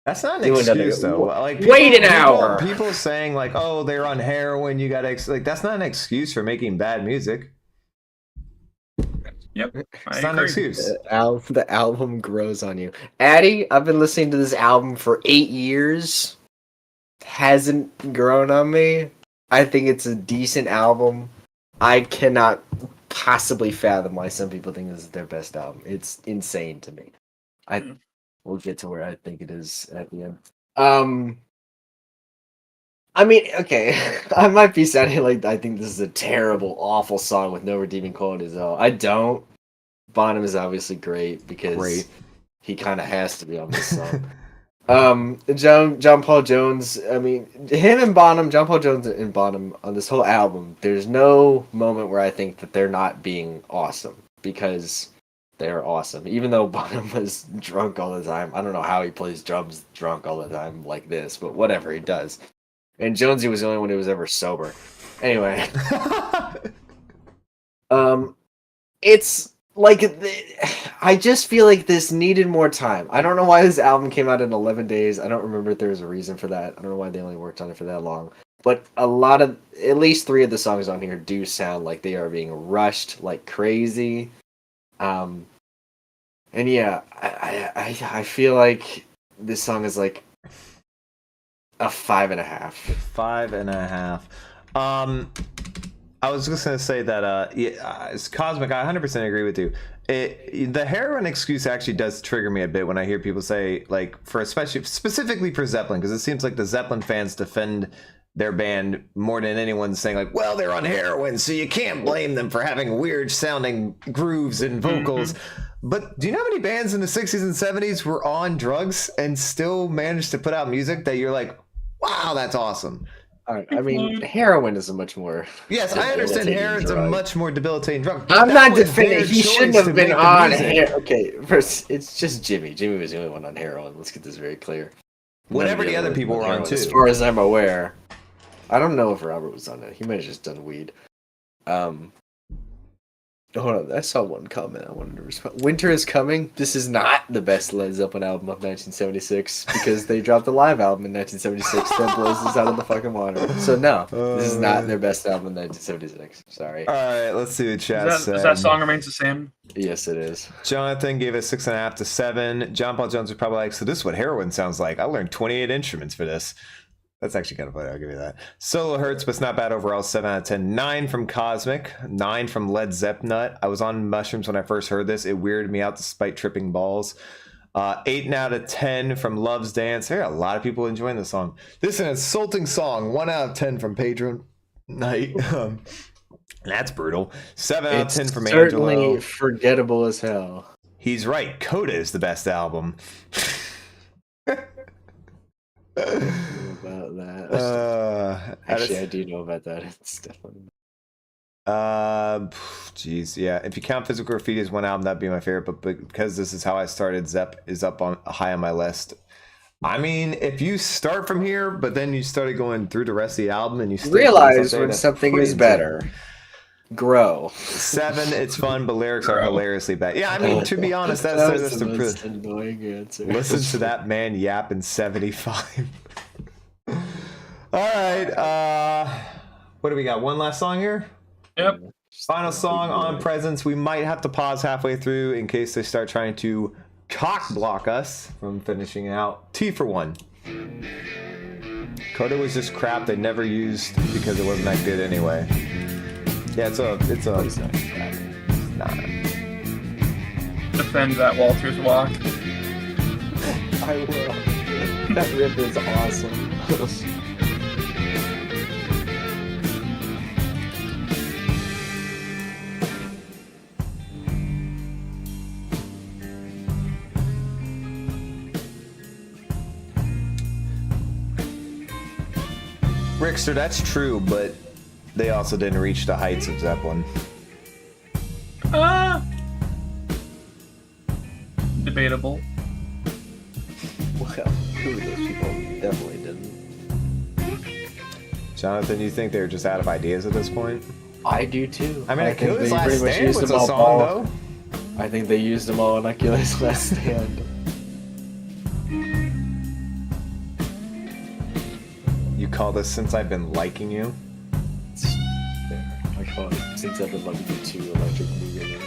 That's not an Do another- excuse, though. Like, Wait an hour! People saying, like, oh, they're on heroin, you gotta... Like, that's not an excuse for making bad music. Yep. It's not an excuse. The album grows on you. Addy, I've been listening to this album for 8 years. Hasn't grown on me. I think it's a decent album. I cannot possibly fathom why some people think this is their best album. It's insane to me. We'll get to where I think it is at the end. I mean, okay, I might be sounding like I think this is a terrible, awful song with no redeeming qualities at all. I don't. Bonham is obviously great because he kind of has to be on this song. John Paul Jones, I mean, him and Bonham, John Paul Jones and Bonham on this whole album, there's no moment where I think that they're not being awesome because they're awesome. Even though Bonham was drunk all the time. I don't know how he plays drums drunk all the time like this, but whatever, he does. And Jonesy was the only one who was ever sober. Anyway. It's like I just feel like this needed more time. I don't know why this album came out in 11 days. I don't remember if there was a reason for that. I don't know why they only worked on it for that long. But at least 3 of the songs on here do sound like they are being rushed like crazy. And yeah, I feel like this song is like a 5.5. 5.5. I was just gonna say that it's Cosmic. I 100% agree with you. The heroin excuse actually does trigger me a bit when I hear people say, like, specifically for Zeppelin, because it seems like the Zeppelin fans defend their band more than anyone saying, like, well, they're on heroin, so you can't blame them for having weird sounding grooves and vocals. But do you know how many bands in the 60s and 70s were on drugs and still managed to put out music that you're like, wow, that's awesome? I mean, heroin is a much more. Yes, I understand heroin's a much more debilitating drug. I'm That not was defending. their He shouldn't choice have to been make the on music. heroin. Okay, first, it's just Jimmy. Jimmy was the only one on heroin. Let's get this very clear. Whatever the other people were on too. As far as I'm aware, I don't know if Robert was on it. He might have just done weed. Hold on, I saw one comment I wanted to respond. Winter is Coming. This is not the best Led Zeppelin album of 1976 because they dropped a live album in 1976 that blows this out of the fucking water. So no, this is not their best album in 1976. Sorry. All right, let's see what chat Does said. that song remains the same? Yes, it is. Jonathan gave it 6.5 to 7. John Paul Jones was probably like, so this is what heroin sounds like. I learned 28 instruments for this. That's actually kind of funny. I'll give you that. Solo hurts, but it's not bad overall. 7 out of 10. 9 from Cosmic. 9 from Led Zeppelin. I was on mushrooms when I first heard this. It weirded me out despite tripping balls. 8 out of 10 from Love's Dance. There are a lot of people enjoying this song. This is an insulting song. 1 out of 10 from Patron Night. That's brutal. 7 out of 10 from certainly Angelo. forgettable as hell. He's right. Coda is the best album. About that. Actually, I do know about that. It's definitely. Geez, yeah. If you count Physical Graffiti as one album, that'd be my favorite. But because this is how I started, Zepp is up on high on my list. I mean, if you start from here, but then you started going through the rest of the album and you Realize when something is better. Grow. 7, it's fun, but lyrics are hilariously bad. Yeah, I mean, to be honest, that's the most annoying answer. Listen to that man yap in 75. All right, what do we got? One last song here? Yep. Final song on Presence. We might have to pause halfway through in case they start trying to cock block us from finishing out. T for 1. Coda was just crap they never used because it wasn't that good anyway. Yeah, it's a nah. Defend that Walters walk. I will. That riff is awesome. Rickster, that's true, but they also didn't reach the heights of Zeppelin. Debatable. Well, two of those people definitely didn't. Jonathan, you think they're just out of ideas at this point? I do too. I mean, think Achilles they Last pretty much Stand used was them a all song, all. though. I think they used them all in Achilles Last Stand. You call this Since I've Been Liking You? There. I call it Since I've Been Loving You Too, Electric Boogaloo.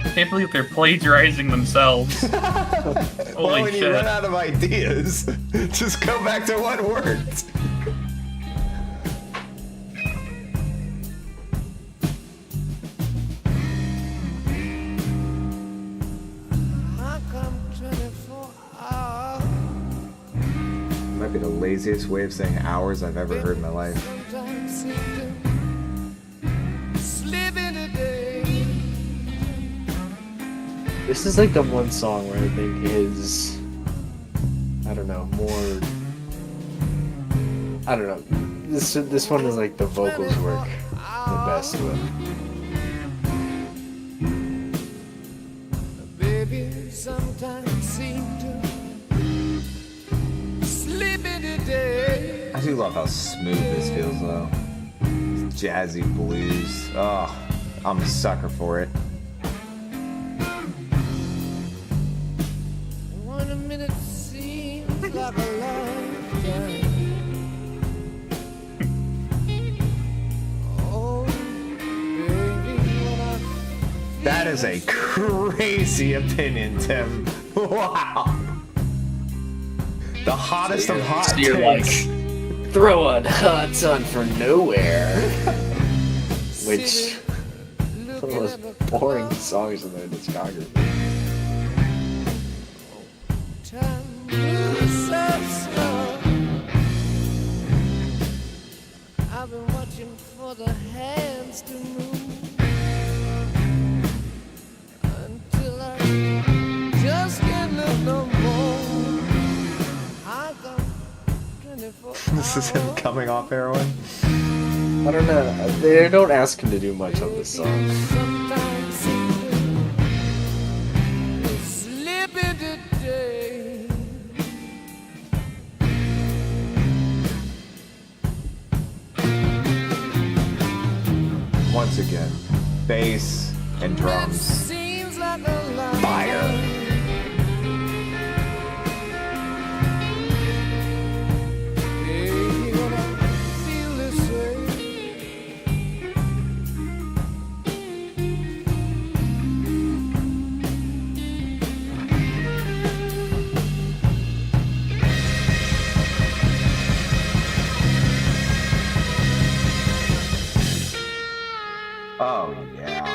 I can't believe they're plagiarizing themselves. Well, Holy when you shit. run out of ideas, just go back to what worked. How come 24 hours? Might be the laziest way of saying hours I've ever heard in my life. Sometimes seem to slip into day. This is like the one song where I think is, I don't know, more. I don't know. This one is like the vocals work the best with. Baby, sometimes seem to slip into day. I do love how smooth this feels, though. Jazzy blues. Oh, I'm a sucker for it. 1 minute seems like a lifetime. Oh, baby, when I That is a crazy opinion, Tim. Wow. The hottest of hot So you're like, takes. throwing hot on for nowhere. Which, one of the most boring songs in their discography. time moves so slow. I've been watching for the hands to move until I just can't look no more. I got 24 This is him coming off heroin. I don't know. They don't ask him to do much on this song. Sometimes seem to slip into day. Once again, bass and drums. Seems like a lie. Fire. Baby, when I feel this way, Oh, yeah.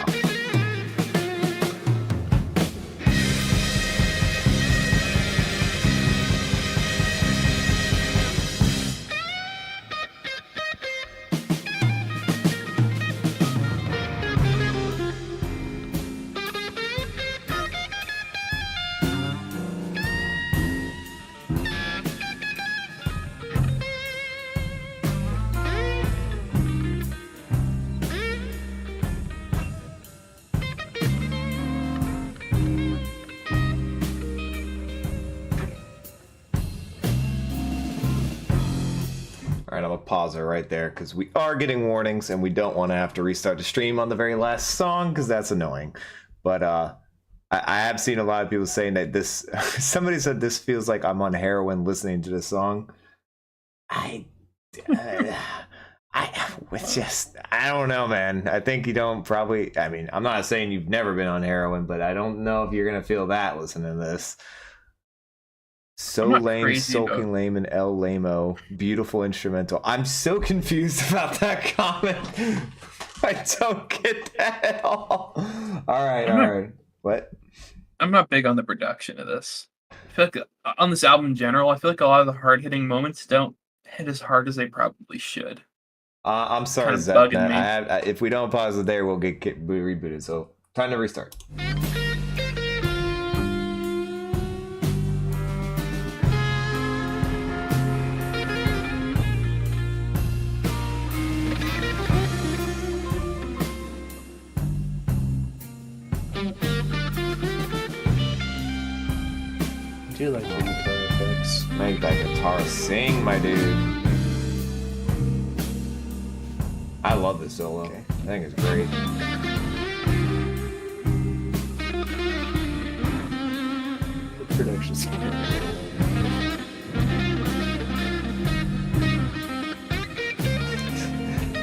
All right, I'm gonna pause it right there because we are getting warnings and we don't want to have to restart the stream on the very last song because that's annoying. But I have seen a lot of people saying that this. Somebody said this feels like I'm on heroin listening to this song. I I don't know, man. I think you don't probably. I mean, I'm not saying you've never been on heroin, but I don't know if you're gonna feel that listening to this. So I'm not lame, crazy soaking about- lame, and El Lamo. Beautiful instrumental. I'm so confused about that comment. I don't get that at all. All right. What? I'm not big on the production of this. I feel like on this album in general, I feel like a lot of the hard hitting moments don't hit as hard as they probably should. I'm sorry, Kind of Zep. bugging Man. me. If we don't pause it there, we'll get rebooted. So time to restart. I do like the guitar effects. Make that guitar sing, my dude. I love this solo. Okay. I think it's great. The production's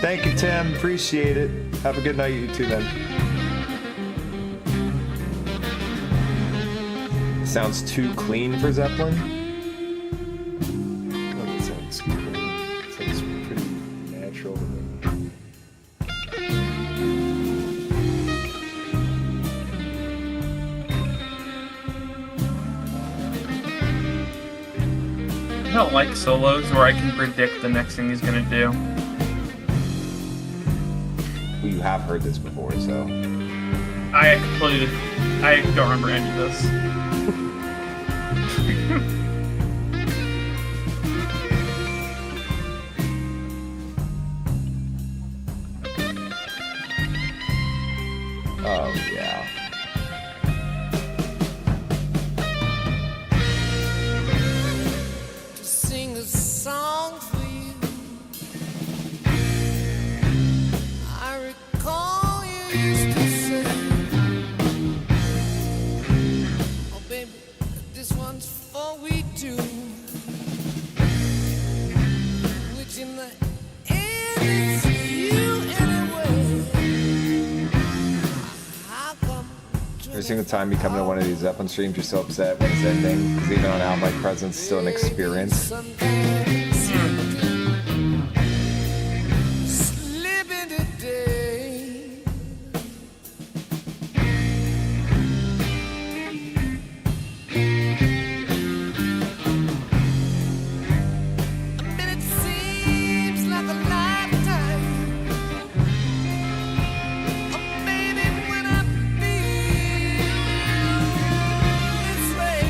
Thank you, Tim. Appreciate it. Have a good night, you too, then. Sounds too clean for Zeppelin. Oh, that sounds cool. It sounds pretty natural to me. I don't like solos where I can predict the next thing he's gonna do. Well, you have heard this before, so. I don't remember any of this. Oh, yeah. To sing a song for you. I recall you used to say, oh baby, this one's for we two. Which in the end is you anyway. How come Every single time you come to one of these Zeppelin streams, you're so upset when it's ending. Because even on album like Presence, it's still an experience. sometimes slip into day. But it seems like a lifetime. Oh, baby, when I feel this way.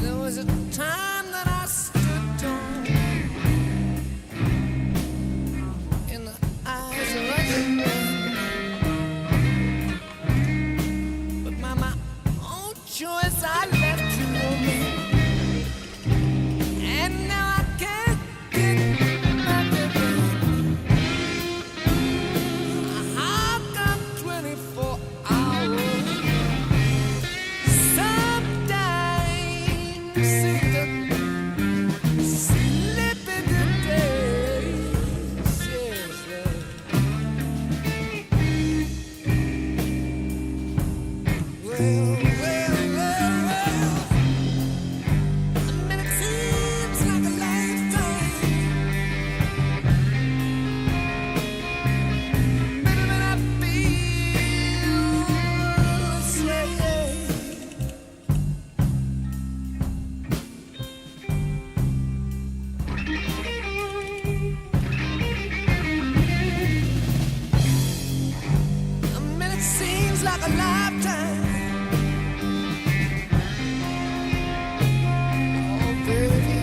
There was a time that I stood tall in the eyes of other men, but my own choice I left to woman, and now I can't get back again. I've got 24 hours. Sometimes seem to slip into days. Yes, well, I mean, it seems like a lifetime. Baby, when I feel this way. I mean, it seems like a lifetime. Oh, baby,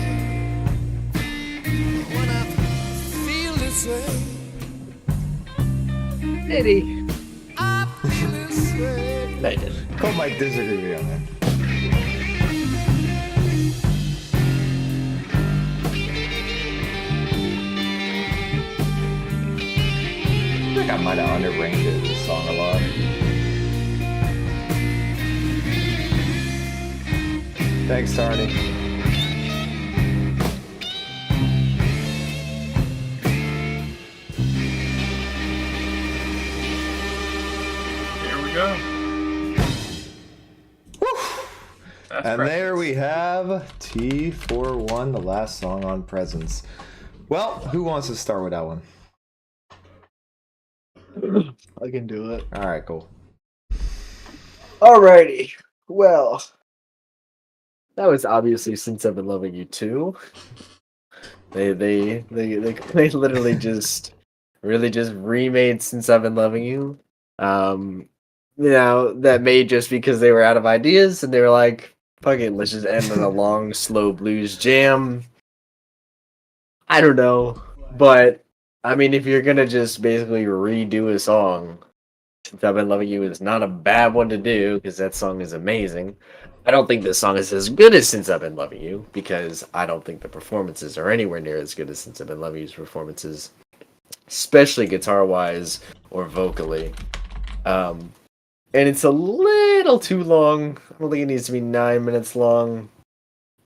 when I feel this way, Did he? I feel this way. No, he didn't. Cole might disagree with you on that. think I might have underrated this song a lot. Thanks, Tarny. Here we go. That's And precious. there we have T41, the last song on Presence. Well, who wants to start with that one? I can do it. All right, cool. Alrighty. Well, that was obviously Since I've Been Loving You Too. They literally just really just remade Since I've Been Loving You. That made just because they were out of ideas and they were like, fuck it, let's just end on a long, slow blues jam. I don't know. But I mean, if you're gonna just basically redo a song, Since I've Been Loving You is not a bad one to do because that song is amazing. I don't think this song is as good as Since I've Been Loving You because I don't think the performances are anywhere near as good as Since I've Been Loving You's performances, especially guitar-wise or vocally. And it's a little too long. I don't think it needs to be 9 minutes long.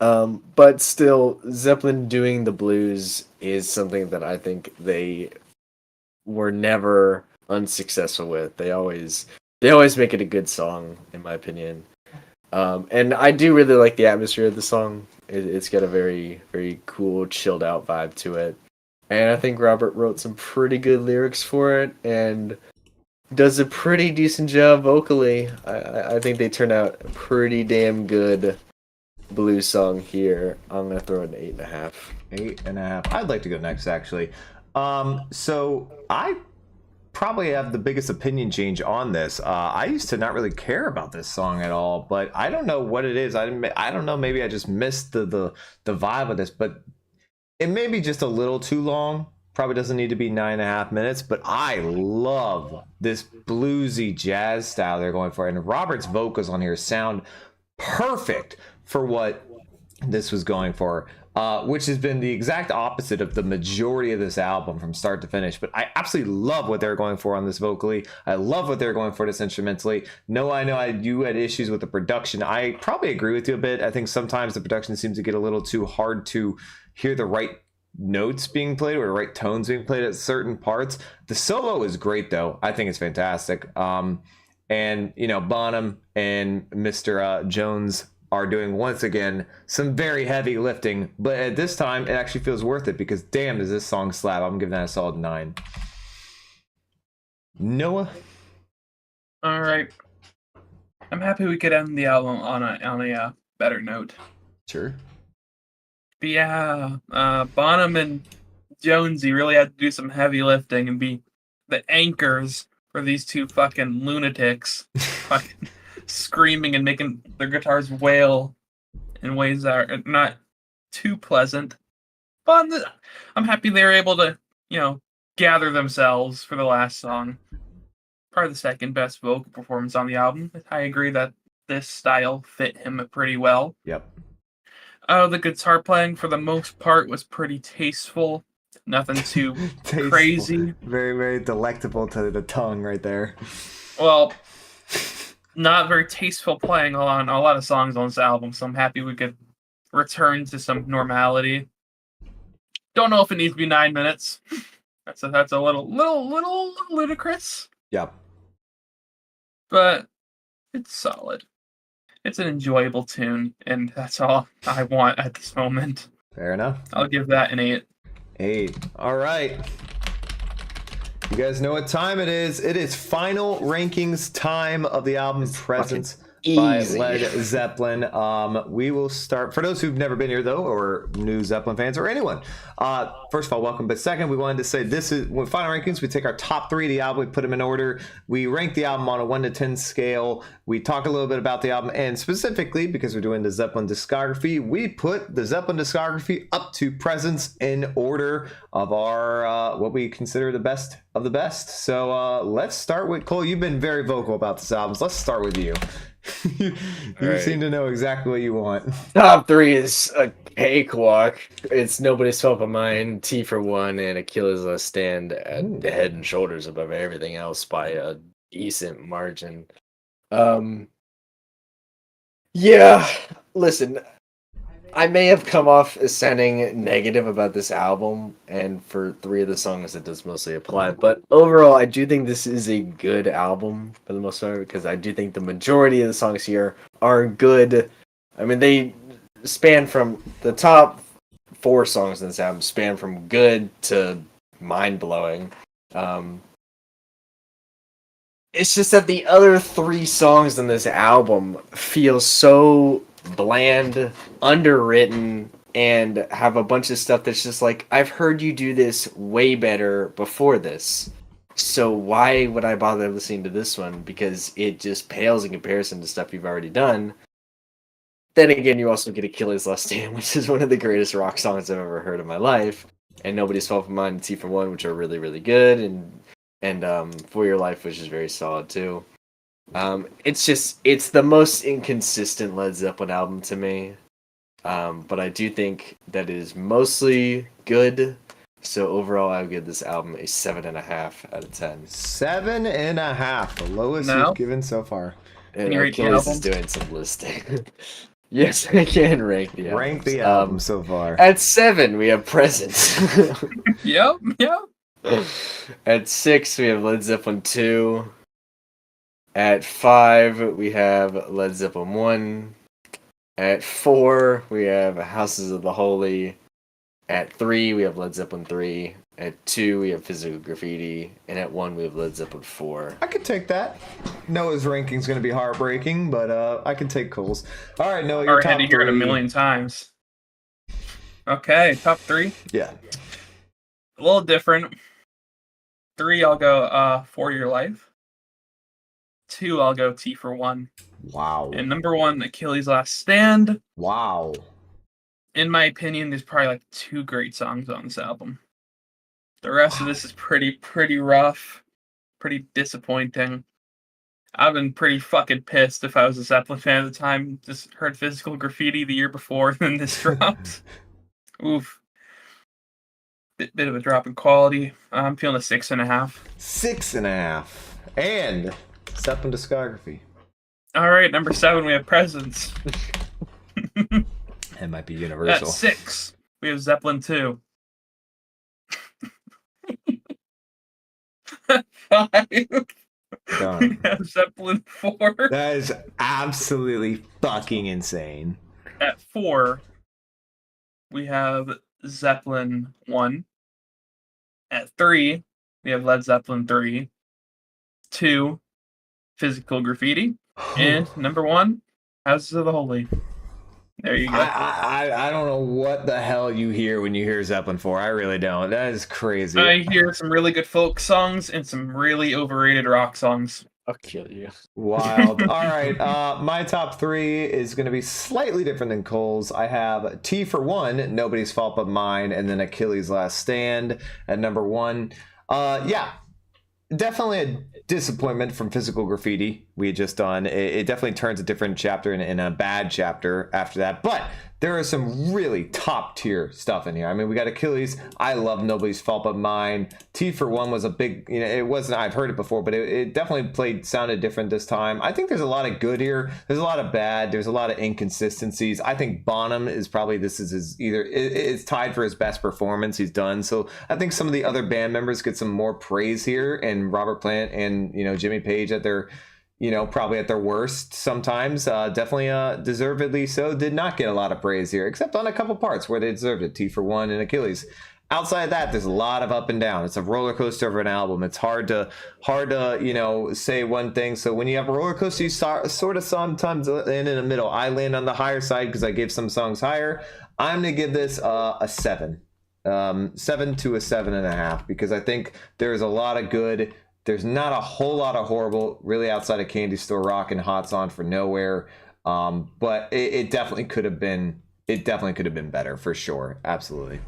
But still, Zeppelin doing the blues is something that I think they were never unsuccessful with. They always make it a good song, in my opinion. And I do really like the atmosphere of the song. It's got a very, very cool, chilled out vibe to it. And I think Robert wrote some pretty good lyrics for it and does a pretty decent job vocally. I think they turned out a pretty damn good blues song here. I'm gonna throw it an 8.5. 8.5. I'd like to go next, actually. So I probably have the biggest opinion change on this. I used to not really care about this song at all, but I don't know what it is. I don't know. Maybe I just missed the vibe of this, but it may be just a little too long. Probably doesn't need to be 9.5 minutes, but I love this bluesy jazz style they're going for. And Robert's vocals on here sound perfect for what this was going for, which has been the exact opposite of the majority of this album from start to finish. But I absolutely love what they're going for on this vocally. I love what they're going for this instrumentally. I know you had issues with the production. I probably agree with you a bit. I think sometimes the production seems to get a little too hard to hear the right notes being played or the right tones being played at certain parts. The solo is great though. I think it's fantastic. And Bonham and Mr. Jones are doing once again some very heavy lifting, but at this time it actually feels worth it because damn does this song slap. I'm giving that a solid 9. Noah. All right. I'm happy we could end the album on a better note. Sure. But yeah, Bonham and Jonesy really had to do some heavy lifting and be the anchors for these two fucking lunatics, fucking screaming and making their guitars wail in ways that are not too pleasant. But I'm happy they were able to, gather themselves for the last song. Probably the second best vocal performance on the album. I agree that this style fit him pretty well. Yep. The guitar playing for the most part was pretty tasteful. Nothing too Tasteful. crazy. Very, very delectable to the tongue right there. Well, not very tasteful playing on a lot of songs on this album, so I'm happy we could return to some normality. Don't know if it needs to be 9 minutes. That's a little ludicrous, Yep. but it's solid. It's an enjoyable tune, and that's all I want at this moment. Fair enough. I'll give that an 8. 8. All right. You guys know what time it is. It is final rankings time of the album Presence by easy. Led Zeppelin. We will start. For those who've never been here, though, or new Zeppelin fans, or anyone, first of all, welcome. But second, we wanted to say this is when final rankings. We take our top 3 of the album, we put them in order. We rank the album on a 1 to 10 scale. We talk a little bit about the album, and specifically because we're doing the Zeppelin discography, we put the Zeppelin discography up to Presence in order of our what we consider the best of the best. So let's start with Cole. You've been very vocal about this album, so let's start with you. you Right. seem to know exactly what you want. Top 3 is a cakewalk. It's Nobody's Fault But Mine, T for One, and Achilles Last Stand at head and shoulders above everything else by a decent margin. Yeah, listen, I may have come off as sounding negative about this album, and for 3 of the songs it does mostly apply, but overall I do think this is a good album for the most part, because I do think the majority of the songs here are good. I mean, they span from the top 4 songs in this album span from good to mind-blowing. It's just that the other 3 songs in this album feel so bland, underwritten, and have a bunch of stuff that's just like, I've heard you do this way better before this. So why would I bother listening to this one? Because it just pales in comparison to stuff you've already done. Then again, you also get Achilles Last Stand, which is one of the greatest rock songs I've ever heard in my life. And Nobody's Fault But Mine and T for One, which are really, really good. And For Your Life, which is very solid too. It's the most inconsistent Led Zeppelin album to me. But I do think that it is mostly good. So overall, I would give this album a 7.5 out of 10. 7.5, the lowest No. you've given so far. Can And you rate the Achilles album? is doing some listing. Yes, I can rank the album. Rank the album so far. At 7, we have Presence. Yep. At 6, we have Led Zeppelin 2. At 5, we have Led Zeppelin 1. At 4, we have Houses of the Holy. At 3, we have Led Zeppelin 3. At 2, we have Physical Graffiti. And at 1, we have Led Zeppelin 4. I could take that. Noah's ranking's going to be heartbreaking, but I can take Cole's. All right, Noah, your Already top had to hear it a 3. million times. Okay, top 3. Yeah. A little different. 3, I'll go For Your Life. 2, I'll go T for One. Wow. And number 1, Achilles Last Stand. Wow. In my opinion, there's probably like 2 great songs on this album. The rest of this is pretty rough, pretty disappointing. I've been pretty fucking pissed if I was a Zeppelin fan at the time. Just heard Physical Graffiti the year before, and then this dropped. Oof. Bit of a drop in quality. I'm feeling a 6.5. 6.5. And Zeppelin discography. All right, number 7, we have Presence. It might be At universal. 6, we have Zeppelin 2. At 5, we Done. have Zeppelin 4. That is absolutely fucking insane. At 4, we have Zeppelin 1. At 3, we have Led Zeppelin 3. 2, Physical Graffiti. And number 1, Houses of the Holy. There you go. I don't know what the hell you hear when you hear Zeppelin 4. I really don't. That is crazy. I hear some really good folk songs and some really overrated rock songs. I'll kill you. Wild. All right. My top 3 is going to be slightly different than Cole's. I have T for One, Nobody's Fault But Mine, and then Achilles Last Stand at number 1. Yeah. Definitely a disappointment from Physical Graffiti we had just done. It definitely turns a different chapter in a bad chapter after that. But there is some really top tier stuff in here. I mean, we got Achilles. I love Nobody's Fault But Mine. T for One was a big, it wasn't, I've heard it before, but it definitely sounded different this time. I think there's a lot of good here. There's a lot of bad. There's a lot of inconsistencies. I think Bonham is probably, it's tied for his best performance he's done. So I think some of the other band members get some more praise here, and Robert Plant and, Jimmy Page at their, probably at their worst sometimes. Definitely deservedly so. Did not get a lot of praise here, except on a couple parts where they deserved it. T for One and Achilles. Outside of that, there's a lot of up and down. It's a roller coaster of an album. It's hard to say one thing. So when you have a roller coaster, you sort of sometimes land in the middle. I land on the higher side because I gave some songs higher. I'm gonna give this a 7. 7 to a 7.5, because I think there's a lot of good. There's not a whole lot of horrible, really, outside of Candy Store Rock and Hot's On for Nowhere. But it definitely could have been. It definitely could have been better, for sure. Absolutely.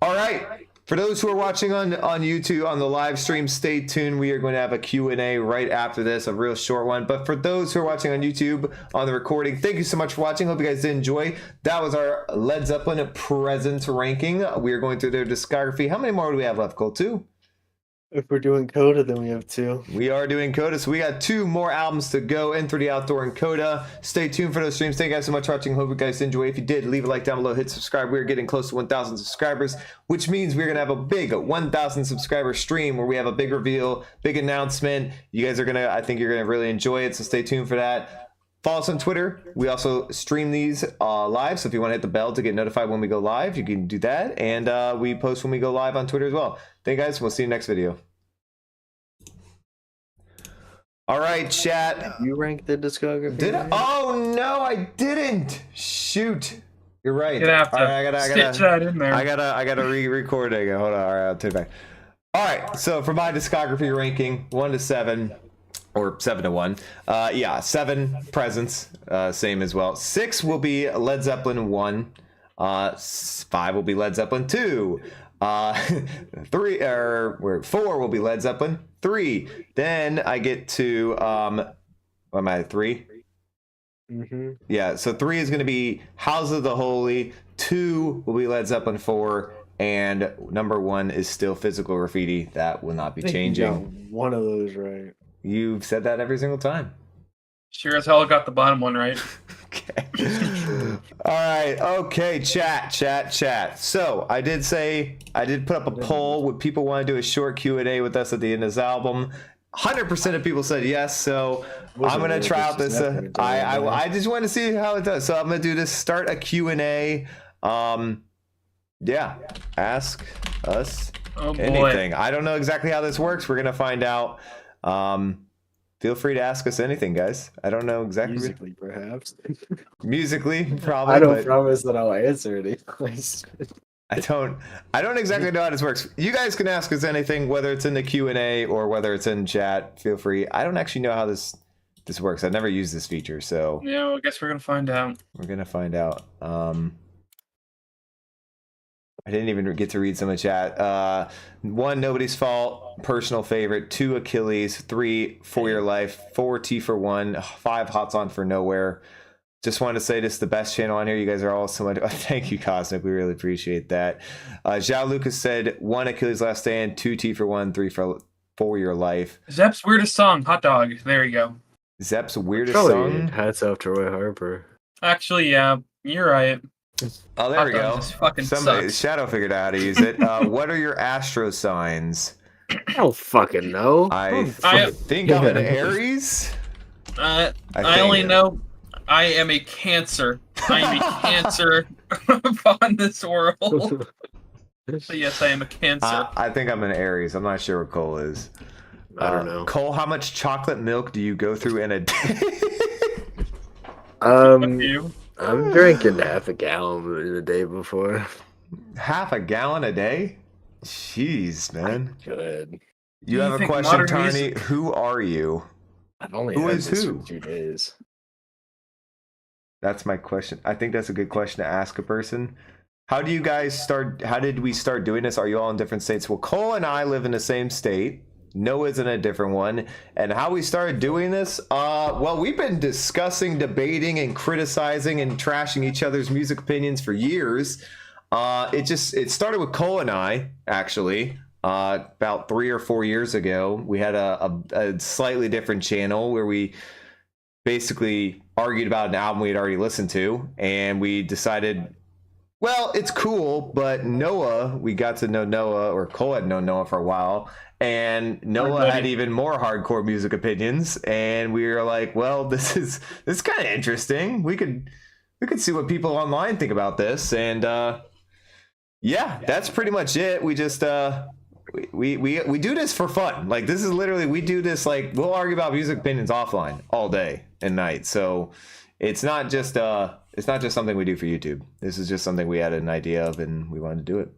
All right. For those who are watching on YouTube on the live stream, stay tuned. We are going to have a Q&A right after this, a real short one. But for those who are watching on YouTube on the recording, thank you so much for watching. Hope you guys did enjoy. That was our Led Zeppelin present ranking. We are going through their discography. How many more do we have left, Cole? 2? If we're doing Coda, then we have 2. We are doing Coda, so we got 2 more albums to go in through the outdoor and Coda. Stay tuned for those streams. Thank you guys so much for watching. Hope you guys enjoy. If you did, leave a like down below, hit subscribe. We're getting close to 1,000 subscribers, which means we're gonna have a big 1,000 subscriber stream where we have a big reveal, big announcement. You guys are gonna, I think you're gonna really enjoy it. So stay tuned for that. Follow us on Twitter. We also stream these live, so if you want to hit the bell to get notified when we go live, you can do that. And we post when we go live on Twitter as well. Thank you guys. We'll see you next video. All right, chat. You ranked the discography? Did I? Oh no, I didn't. Shoot. You're right. You're gonna have to All right, I stitch that in there. I gotta re-record it again. Hold on. All right, I'll take it back. All right. So for my discography ranking, 1 to 7, or 7 to 1. Yeah, 7 presents, same as well. 6 will be Led Zeppelin 1. 5 will be Led Zeppelin 2. 4 will be Led Zeppelin 3. Then I get to what am I, 3? Mm-hmm. Yeah, so 3 is going to be House of the Holy. 2 will be Led Zeppelin 4, and number 1 is still Physical Graffiti. That will not be changing. You got one of those right. You've said that every single time. Sure as hell got the bottom one right. Okay. All right. Okay. Chat. So I did put up a poll. Would people want to do a short Q&A with us at the end of this album? 100% of people said yes. So I'm gonna try out this. I just want to see how it does. So I'm gonna do this. Start a Q&A. Yeah. Ask us anything. I don't know exactly how this works. We're gonna find out. Feel free to ask us anything, guys. I don't know exactly. Musically, perhaps. Musically, probably. I don't promise that I'll answer it. I don't exactly know how this works. You guys can ask us anything, whether it's in the Q&A or whether it's in chat. Feel free. I don't actually know how this works. I've never used this feature, so Yeah, well, I guess we're gonna find out. we're gonna find out. I didn't even get to read some of the chat. 1, Nobody's Fault, personal favorite. 2, Achilles. 3, For Your Life. 4, T for One. 5, Hot's On for Nowhere. Just wanted to say this is the best channel on here. You guys are all so much. Thank you, Cosmic. We really appreciate that. Zhao Lucas said 1, Achilles Last Stand. 2, T for One. 3, For Your Life. Zepp's weirdest song, Hot Dog. There you go. Zepp's weirdest Probably song. hats off to Roy Harper. Actually, yeah, you're right. Oh, there we Hot go. Dog just fucking Somebody, sucks. Shadow figured out how to use it. What are your astro signs? I don't fucking know. I think I'm an Aries. I think. only know I am a Cancer. I am a Cancer upon this world. So yes, I am a Cancer. I think I'm an Aries. I'm not sure what Cole is. I don't know. Cole, how much chocolate milk do you go through in a day? Fuck you. I'm drinking half a gallon the day before. Half a gallon a day? Jeez, man. Good. You Do have you a think question, modern Tiny. music- Who are you? I've only Who had is this who? for 2 days. That's my question. I think that's a good question to ask a person. How do you guys start? How did we start doing this? Are you all in different states? Well, Cole and I live in the same state. Noah's in a different one. And how we started doing this? Well, we've been discussing, debating, and criticizing and trashing each other's music opinions for years. It started with Cole and I, actually. About 3 or 4 years ago, we had a slightly different channel where we basically argued about an album we had already listened to, and we decided, well, it's cool, but Noah, we got to know Noah, or Cole had known Noah for a while, and Noah had even more hardcore music opinions, and we were like, well, this is kind of interesting. We could see what people online think about this, and yeah, that's pretty much it. We just we do this for fun. Like, this is literally, we do this, like, we'll argue about music opinions offline all day and night. So it's not just something we do for YouTube. This is just something we had an idea of and we wanted to do it.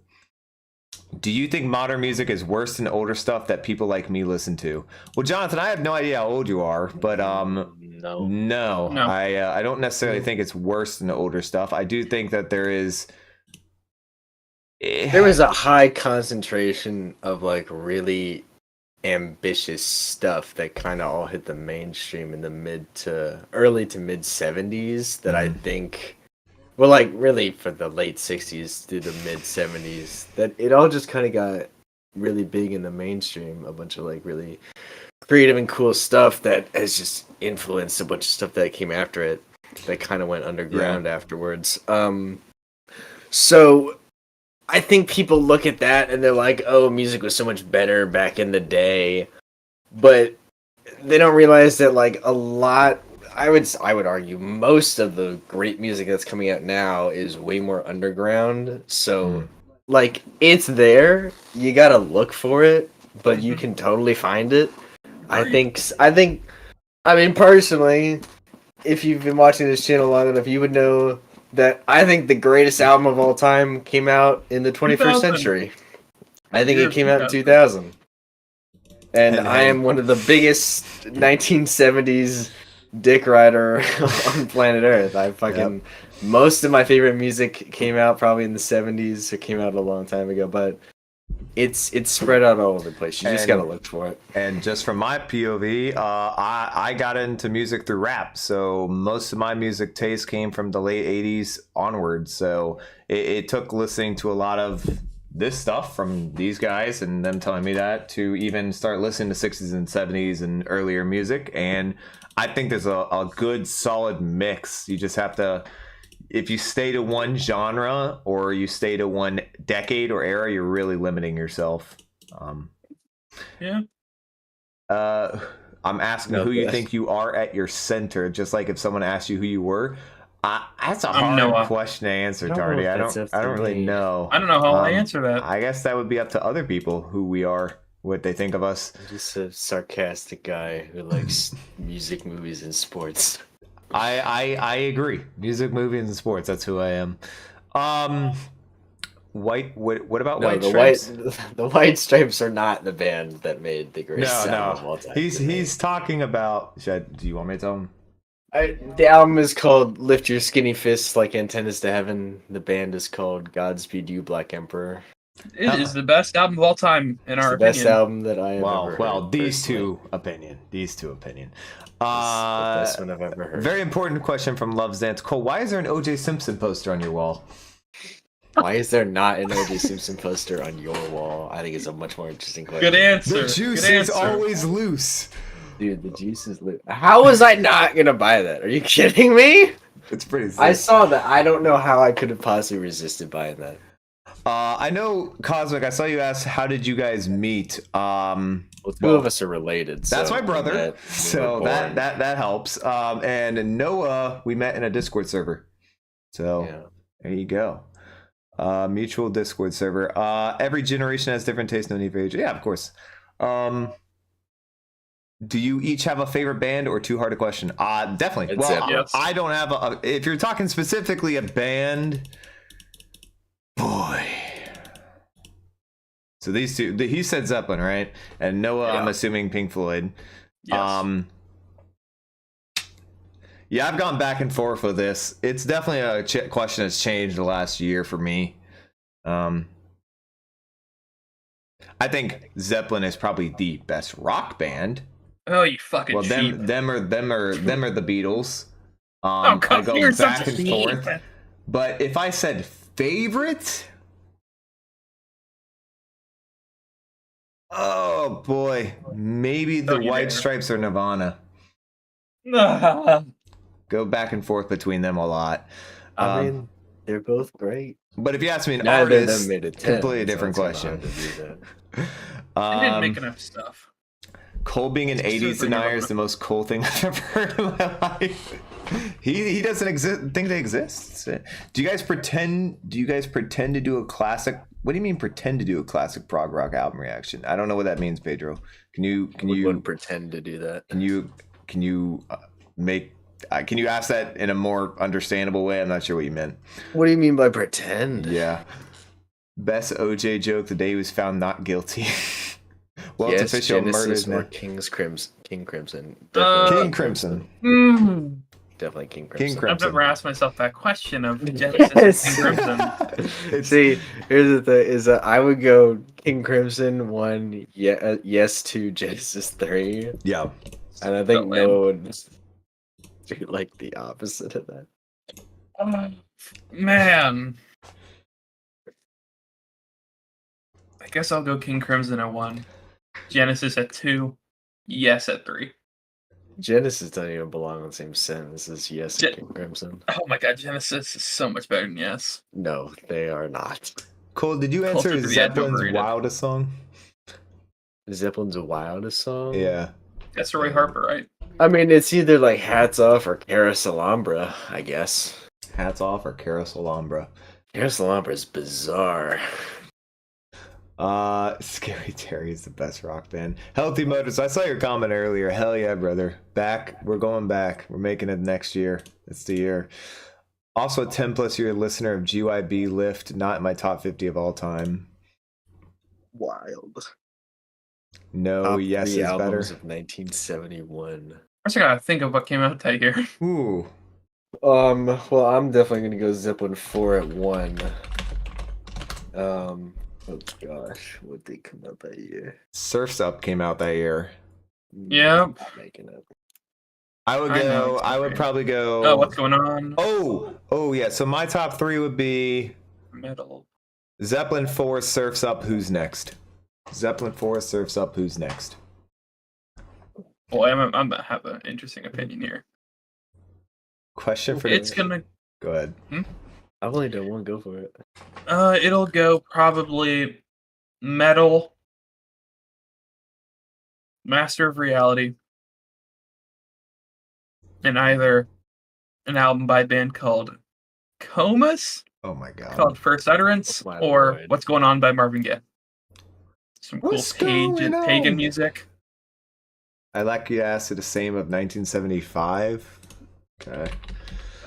Do you think modern music is worse than older stuff that people like me listen to? Well, Jonathan, I have no idea how old you are, but no. I don't necessarily think it's worse than the older stuff. I do think that there is There was a high concentration of like really ambitious stuff that kind of all hit the mainstream in the early to mid 70s that I think, well, like really for the late 60s through the mid 70s, that it all just kind of got really big in the mainstream. A bunch of like really creative and cool stuff that has just influenced a bunch of stuff that came after it that kind of went underground afterwards. So I think people look at that and they're like, "Oh, music was so much better back in the day," but they don't realize that like a lot. I would argue most of the great music that's coming out now is way more underground. So like it's there, you gotta look for it, but you can totally find it. I mean personally, if you've been watching this channel long enough, you would know that I think the greatest album of all time came out in the 21st 2000. century. I think it came out in 2000. And I am one of the biggest 1970s dick rider on planet Earth. Most of my favorite music came out probably in the 70s. It came out a long time ago, but it's spread out all over the place. You just gotta look for it. And just from my POV, I got into music through rap, so most of my music taste came from the late 80s onwards. So it took listening to a lot of this stuff from these guys and them telling me that to even start listening to 60s and 70s and earlier music. And I think there's a good solid mix. You just have to, if you stay to one genre or you stay to one decade or era, you're really limiting yourself. Yeah. I'm asking who you think you are at your center, just like if someone asked you who you were. That's a hard question to answer, Tardy. I don't really know. I don't know how I answer that. I guess that would be up to other people who we are, what they think of us. I'm just a sarcastic guy who likes music, movies, and sports. I agree. Music, movies, and sports. That's who I am. What about White Stripes? The White Stripes are not the band that made the greatest album of all time. He's talking about. Do you want me to tell him? The album is called "Lift Your Skinny Fists Like Antennas to Heaven." The band is called "Godspeed You, Black Emperor." It is the best album of all time in our opinion. Best album that I have ever heard. Well, these two opinion. It's the best one I've ever heard. Very important question from Love's Dance. Cole, why is there an O.J. Simpson poster on your wall? Why is there not an O.J. Simpson poster on your wall? I think it's a much more interesting question. Good answer. The juice is always loose. Dude, the juice is loose. How was I not gonna buy that? Are you kidding me? It's pretty sick. I saw that. I don't know how I could have possibly resisted buying that. I know, Cosmic, I saw you ask, how did you guys meet? Well, two of us are related. That's so my brother. So that that helps. And Noah, we met in a Discord server. So there you go. Mutual Discord server. Every generation has different tastes, no need for age. Yeah, of course. Do you each have a favorite band or too hard a question? Definitely. Yes. I don't have if you're talking specifically a band, boy. So these two, he said Zeppelin, right? And Noah, I'm assuming Pink Floyd. Yes. Yeah, I've gone back and forth with this. It's definitely a question that's changed the last year for me. I think Zeppelin is probably the best rock band. Oh, you fucking well, cheap. them are the Beatles. Oh, I go you're back such a and forth. But if I said favorite, oh boy, maybe the White Stripes or Nirvana. Go back and forth between them a lot. I mean, they're both great. But if you ask me an Neither of artist, them made a 10, completely different so it's question. I didn't make enough stuff. Cole being an 80s denier is the most cool thing I've ever heard in my life. He doesn't think they exist. Do you guys pretend to do a classic? What do you mean pretend to do a classic prog rock album reaction? I don't know what that means, Pedro. Can you wouldn't pretend to do that? Can you ask that in a more understandable way? I'm not sure what you meant. What do you mean by pretend? Yeah. Best OJ joke: the day he was found not guilty. Well, yes, it's official. Genesis Murder's or King Crimson. King Crimson. definitely King Crimson. King Crimson. I've never asked myself that question of Genesis and King Crimson. See, here's the thing: is that I would go King Crimson 1, yes 2, Genesis 3, Yeah. and I think So lame. Noah would do like the opposite of that. Man. I guess I'll go King Crimson at 1. Genesis at 2. Yes at 3. Genesis doesn't even belong in the same sentence as yes and King Crimson. Oh my god, Genesis is so much better than Yes. No, they are not. Cole, did you Closer answer to the edge Zeppelin's overrated. wildest song? Zeppelin's wildest song? Yeah. That's Roy Harper, right? I mean, it's either like Hats Off or Carousel Alhambra, I guess. Hats Off or Carousel Alhambra? Carousel Alhambra is bizarre. Scary Terry is the best rock band. Healthy Motors. I saw your comment earlier. Hell yeah, brother. Back. We're going back. We're making it next year. It's the year. Also, a 10+ year listener of GYB Lift. Not in my top 50 of all time. Wild. No, Top yes 3 is better. albums of 1971. First, I gotta think of what came out that year. Ooh. Well, I'm definitely gonna go Zeppelin 4 at 1. Oh gosh, what did come out that year? Surf's Up came out that year. Yeah. I'm not making it. I would I know, go. it's I would great. probably go. Oh, what's going on? Oh, yeah. So my top 3 would be Metal. Zeppelin 4, Surf's Up, Who's Next? Zeppelin 4, Surf's Up, Who's Next? Boy, I'm gonna have an interesting opinion here. Question for It's gonna. Go ahead. I've only done one. Go for it. It'll go probably Metal, Master of Reality, and either an album by a band called Comus, Oh my god. called First Utterance, My or lord. What's Going On by Marvin Gaye. Some cool What's going on? pagan music. I'd like you to ask the same of 1975. Okay.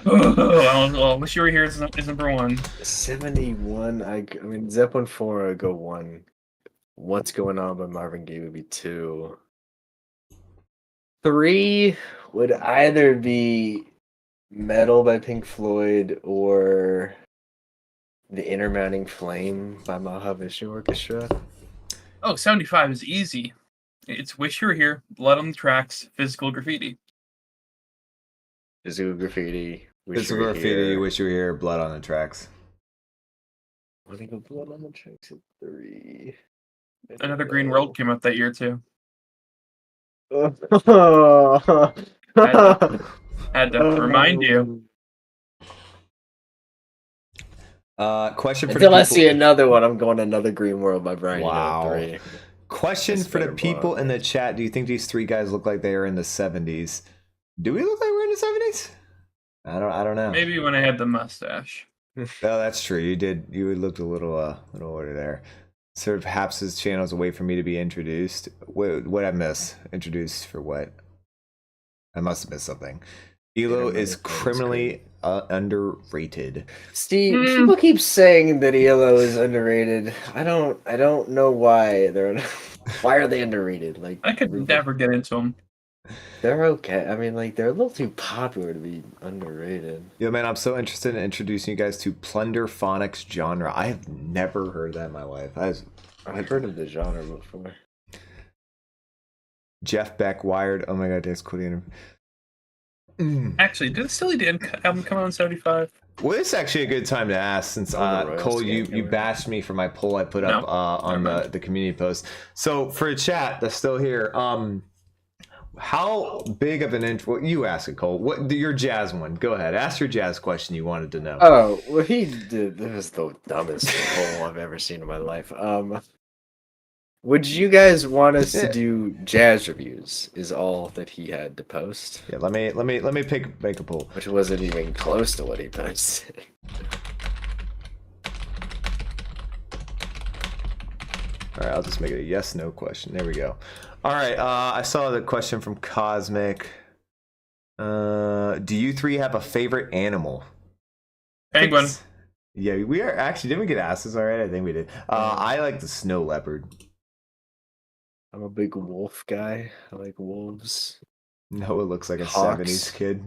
Well, Wish You Were Here is number 1. 71. I mean, Zeppelin 4 would go 1. What's Going On by Marvin Gaye would be 2. 3 would either be Metal by Pink Floyd or The Inner Mounting Flame by Mahavishnu Orchestra. Oh, 75 is easy. It's Wish You Were Here, Blood on the Tracks, Physical Graffiti. Physical Graffiti. Wish Physical You Were Graffiti, Here. Wish You Were Here, Blood on the Tracks. I think of Blood on the Tracks at 3. Another Green World came out that year too. Had to remind you. Question for Until the I people. see another one, I'm going Another Green World by Brian Eno Wow. at 3. Question That's for the better people block. in the chat. Do you think these 3 guys look like they are in the 70s? Do we look like we're in the 70s? I don't know. Maybe when I had the mustache. Oh, that's true. You did. You looked a little older there. Sort of Haps's channel is a way for me to be introduced. What I miss? Introduced for what? I must have missed something. Elo Yeah, is that's criminally underrated. Steve, Mm. people keep saying that ELO is underrated. I don't know why why are they underrated? Like I could never get into them. they're okay. I mean, like they're a little too popular to be underrated. Yo, man, I'm so interested in introducing you guys to Plunder Phonics genre. I have never heard that in my life. I've heard of the genre before. Jeff Beck, Wired. Oh my god, that's cool. Actually, did the Steely Dan album come out in 75? Well, it's actually a good time to ask since Oh, the Royals Cole, game you came bashed me for my poll I put up No, on never the, mind. the community post. So for a chat that's still here, how big of an intro? You ask it, Cole. What your jazz one? Go ahead. Ask your jazz question you wanted to know. Oh, well, he did. That was the dumbest poll I've ever seen in my life. Would you guys want us to do jazz reviews? Is all that he had to post, Yeah, let me make a poll. which wasn't even close to what he posted. All right, I'll just make it a yes/no question. There we go. All right, I saw the question from Cosmic. Do you 3 have a favorite animal? Penguin. Yeah, we are actually. Didn't we get asked this already? I think we did. I like the snow leopard. I'm a big wolf guy. I like wolves. No, it looks like a Hawks. 70s kid.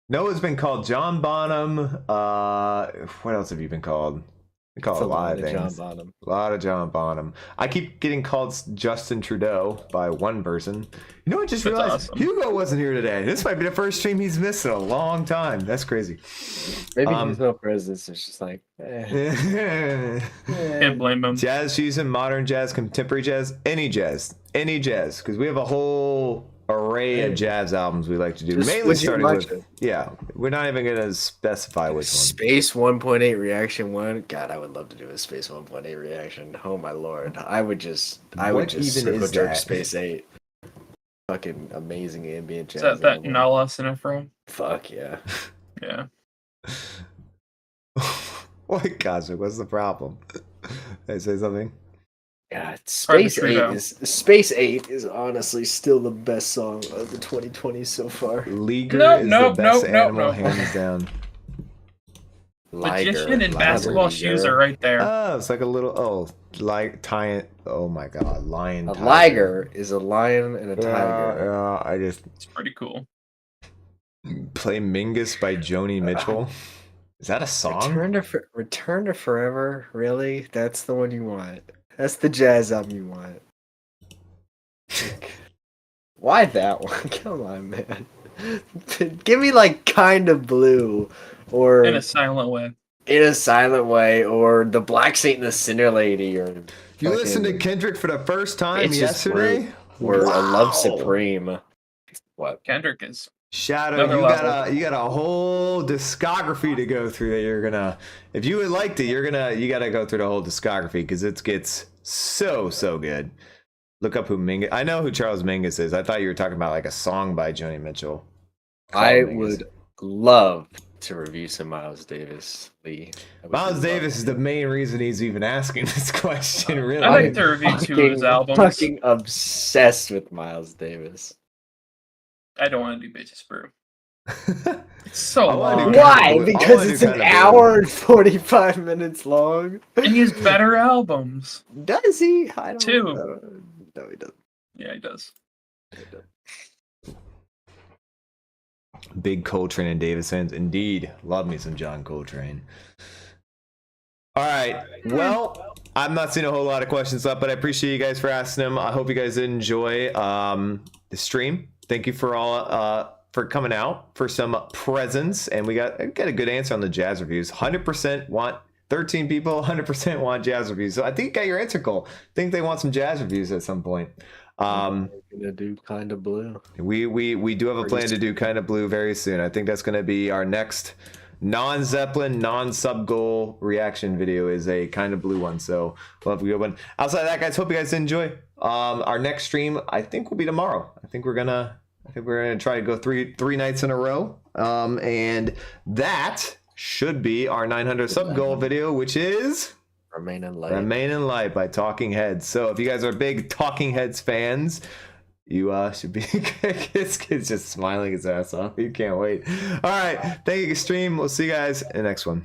Noah's been called John Bonham. What else have you been called? We call It's a lot of John things. Bonham. A lot of John Bonham. I keep getting called Justin Trudeau by one person. You know what? I just That's realized awesome. Hugo wasn't here today. This might be the first stream he's missed in a long time. That's crazy. Maybe he's no presence. It's just like, Can't blame him. Jazz fusion, modern jazz, contemporary jazz, any jazz, because we have a whole array of jazz albums we like to do. Just Mainly would you starting like with it? yeah. We're not even gonna specify which one. Space 1.8 reaction 1. God, I would love to do a Space 1.8 reaction. Oh my lord, I would just What even circle is jerk that? Space 8. Fucking amazing ambient Is jazz. that album. Nala Sinifro? Fuck yeah. Yeah. What, Cosmic? What's the problem? Did I say something? God, Probably Space 8 is honestly still the best song of the 2020s so far. Liger Nope, is nope, the best nope, nope, animal, nope. hands down. Magician and basketball shoes are right there. Oh, it's like a little like tie. Oh my god, lion. A tiger. liger is a lion and a tiger. Yeah, I just It's pretty cool. play Mingus by Joni Mitchell. Is that a song? Return to Forever, really? That's the one you want. That's the jazz album you want. Why that one? Come on, man. Give me like Kind of Blue, or In a silent way. In a Silent Way, or The Black Saint and the Sinner Lady, or You listened to Kendrick for the first time It's Just yesterday? or A Love Wow. Supreme. What? Kendrick is. Shadow, Another you got a whole discography to go through that you're gonna. If you would like to, you gotta go through the whole discography because it gets so good. Look up who Mingus. I know who Charles Mingus is. I thought you were talking about like a song by Joni Mitchell. I Mingus. would love to review some Miles Davis, Lee. Miles Davis is the main reason he's even asking this question. Really, I like to review two of his albums. Fucking obsessed with Miles Davis. I don't want to do Bitches Brew. It's so I wanna long. do Why? Kinda Blue. I Because wanna it's do an Kinda Blue. hour and 45 minutes long. And he has better albums. Does he? I don't Two. know. No, he doesn't. Yeah, he does. Big Coltrane and Davis fans. Indeed. Love me some John Coltrane. All right. Well, I'm not seeing a whole lot of questions left, but I appreciate you guys for asking them. I hope you guys did enjoy the stream. Thank you for all for coming out for some presents. And we got a good answer on the jazz reviews. 100% want 13 people, 100% want jazz reviews. So I think you got your answer, Cole. I think they want some jazz reviews at some point. I'm gonna do Kind of Blue. We do have a plan to do Kind of Blue very soon. I think that's going to be our next non-Zeppelin, non-sub-goal reaction video is a Kind of Blue one. So we'll have a good one. Outside of that, guys, hope you guys enjoy. Our next stream, I think, will be tomorrow. I think we're gonna try to go three nights in a row. And that should be our 900 sub-goal video, which is Remain in Light. Remain in Light by Talking Heads. So if you guys are big Talking Heads fans, you should be. This kid's just smiling his ass off. You can't wait. All right. Thank you, stream. We'll see you guys in the next one.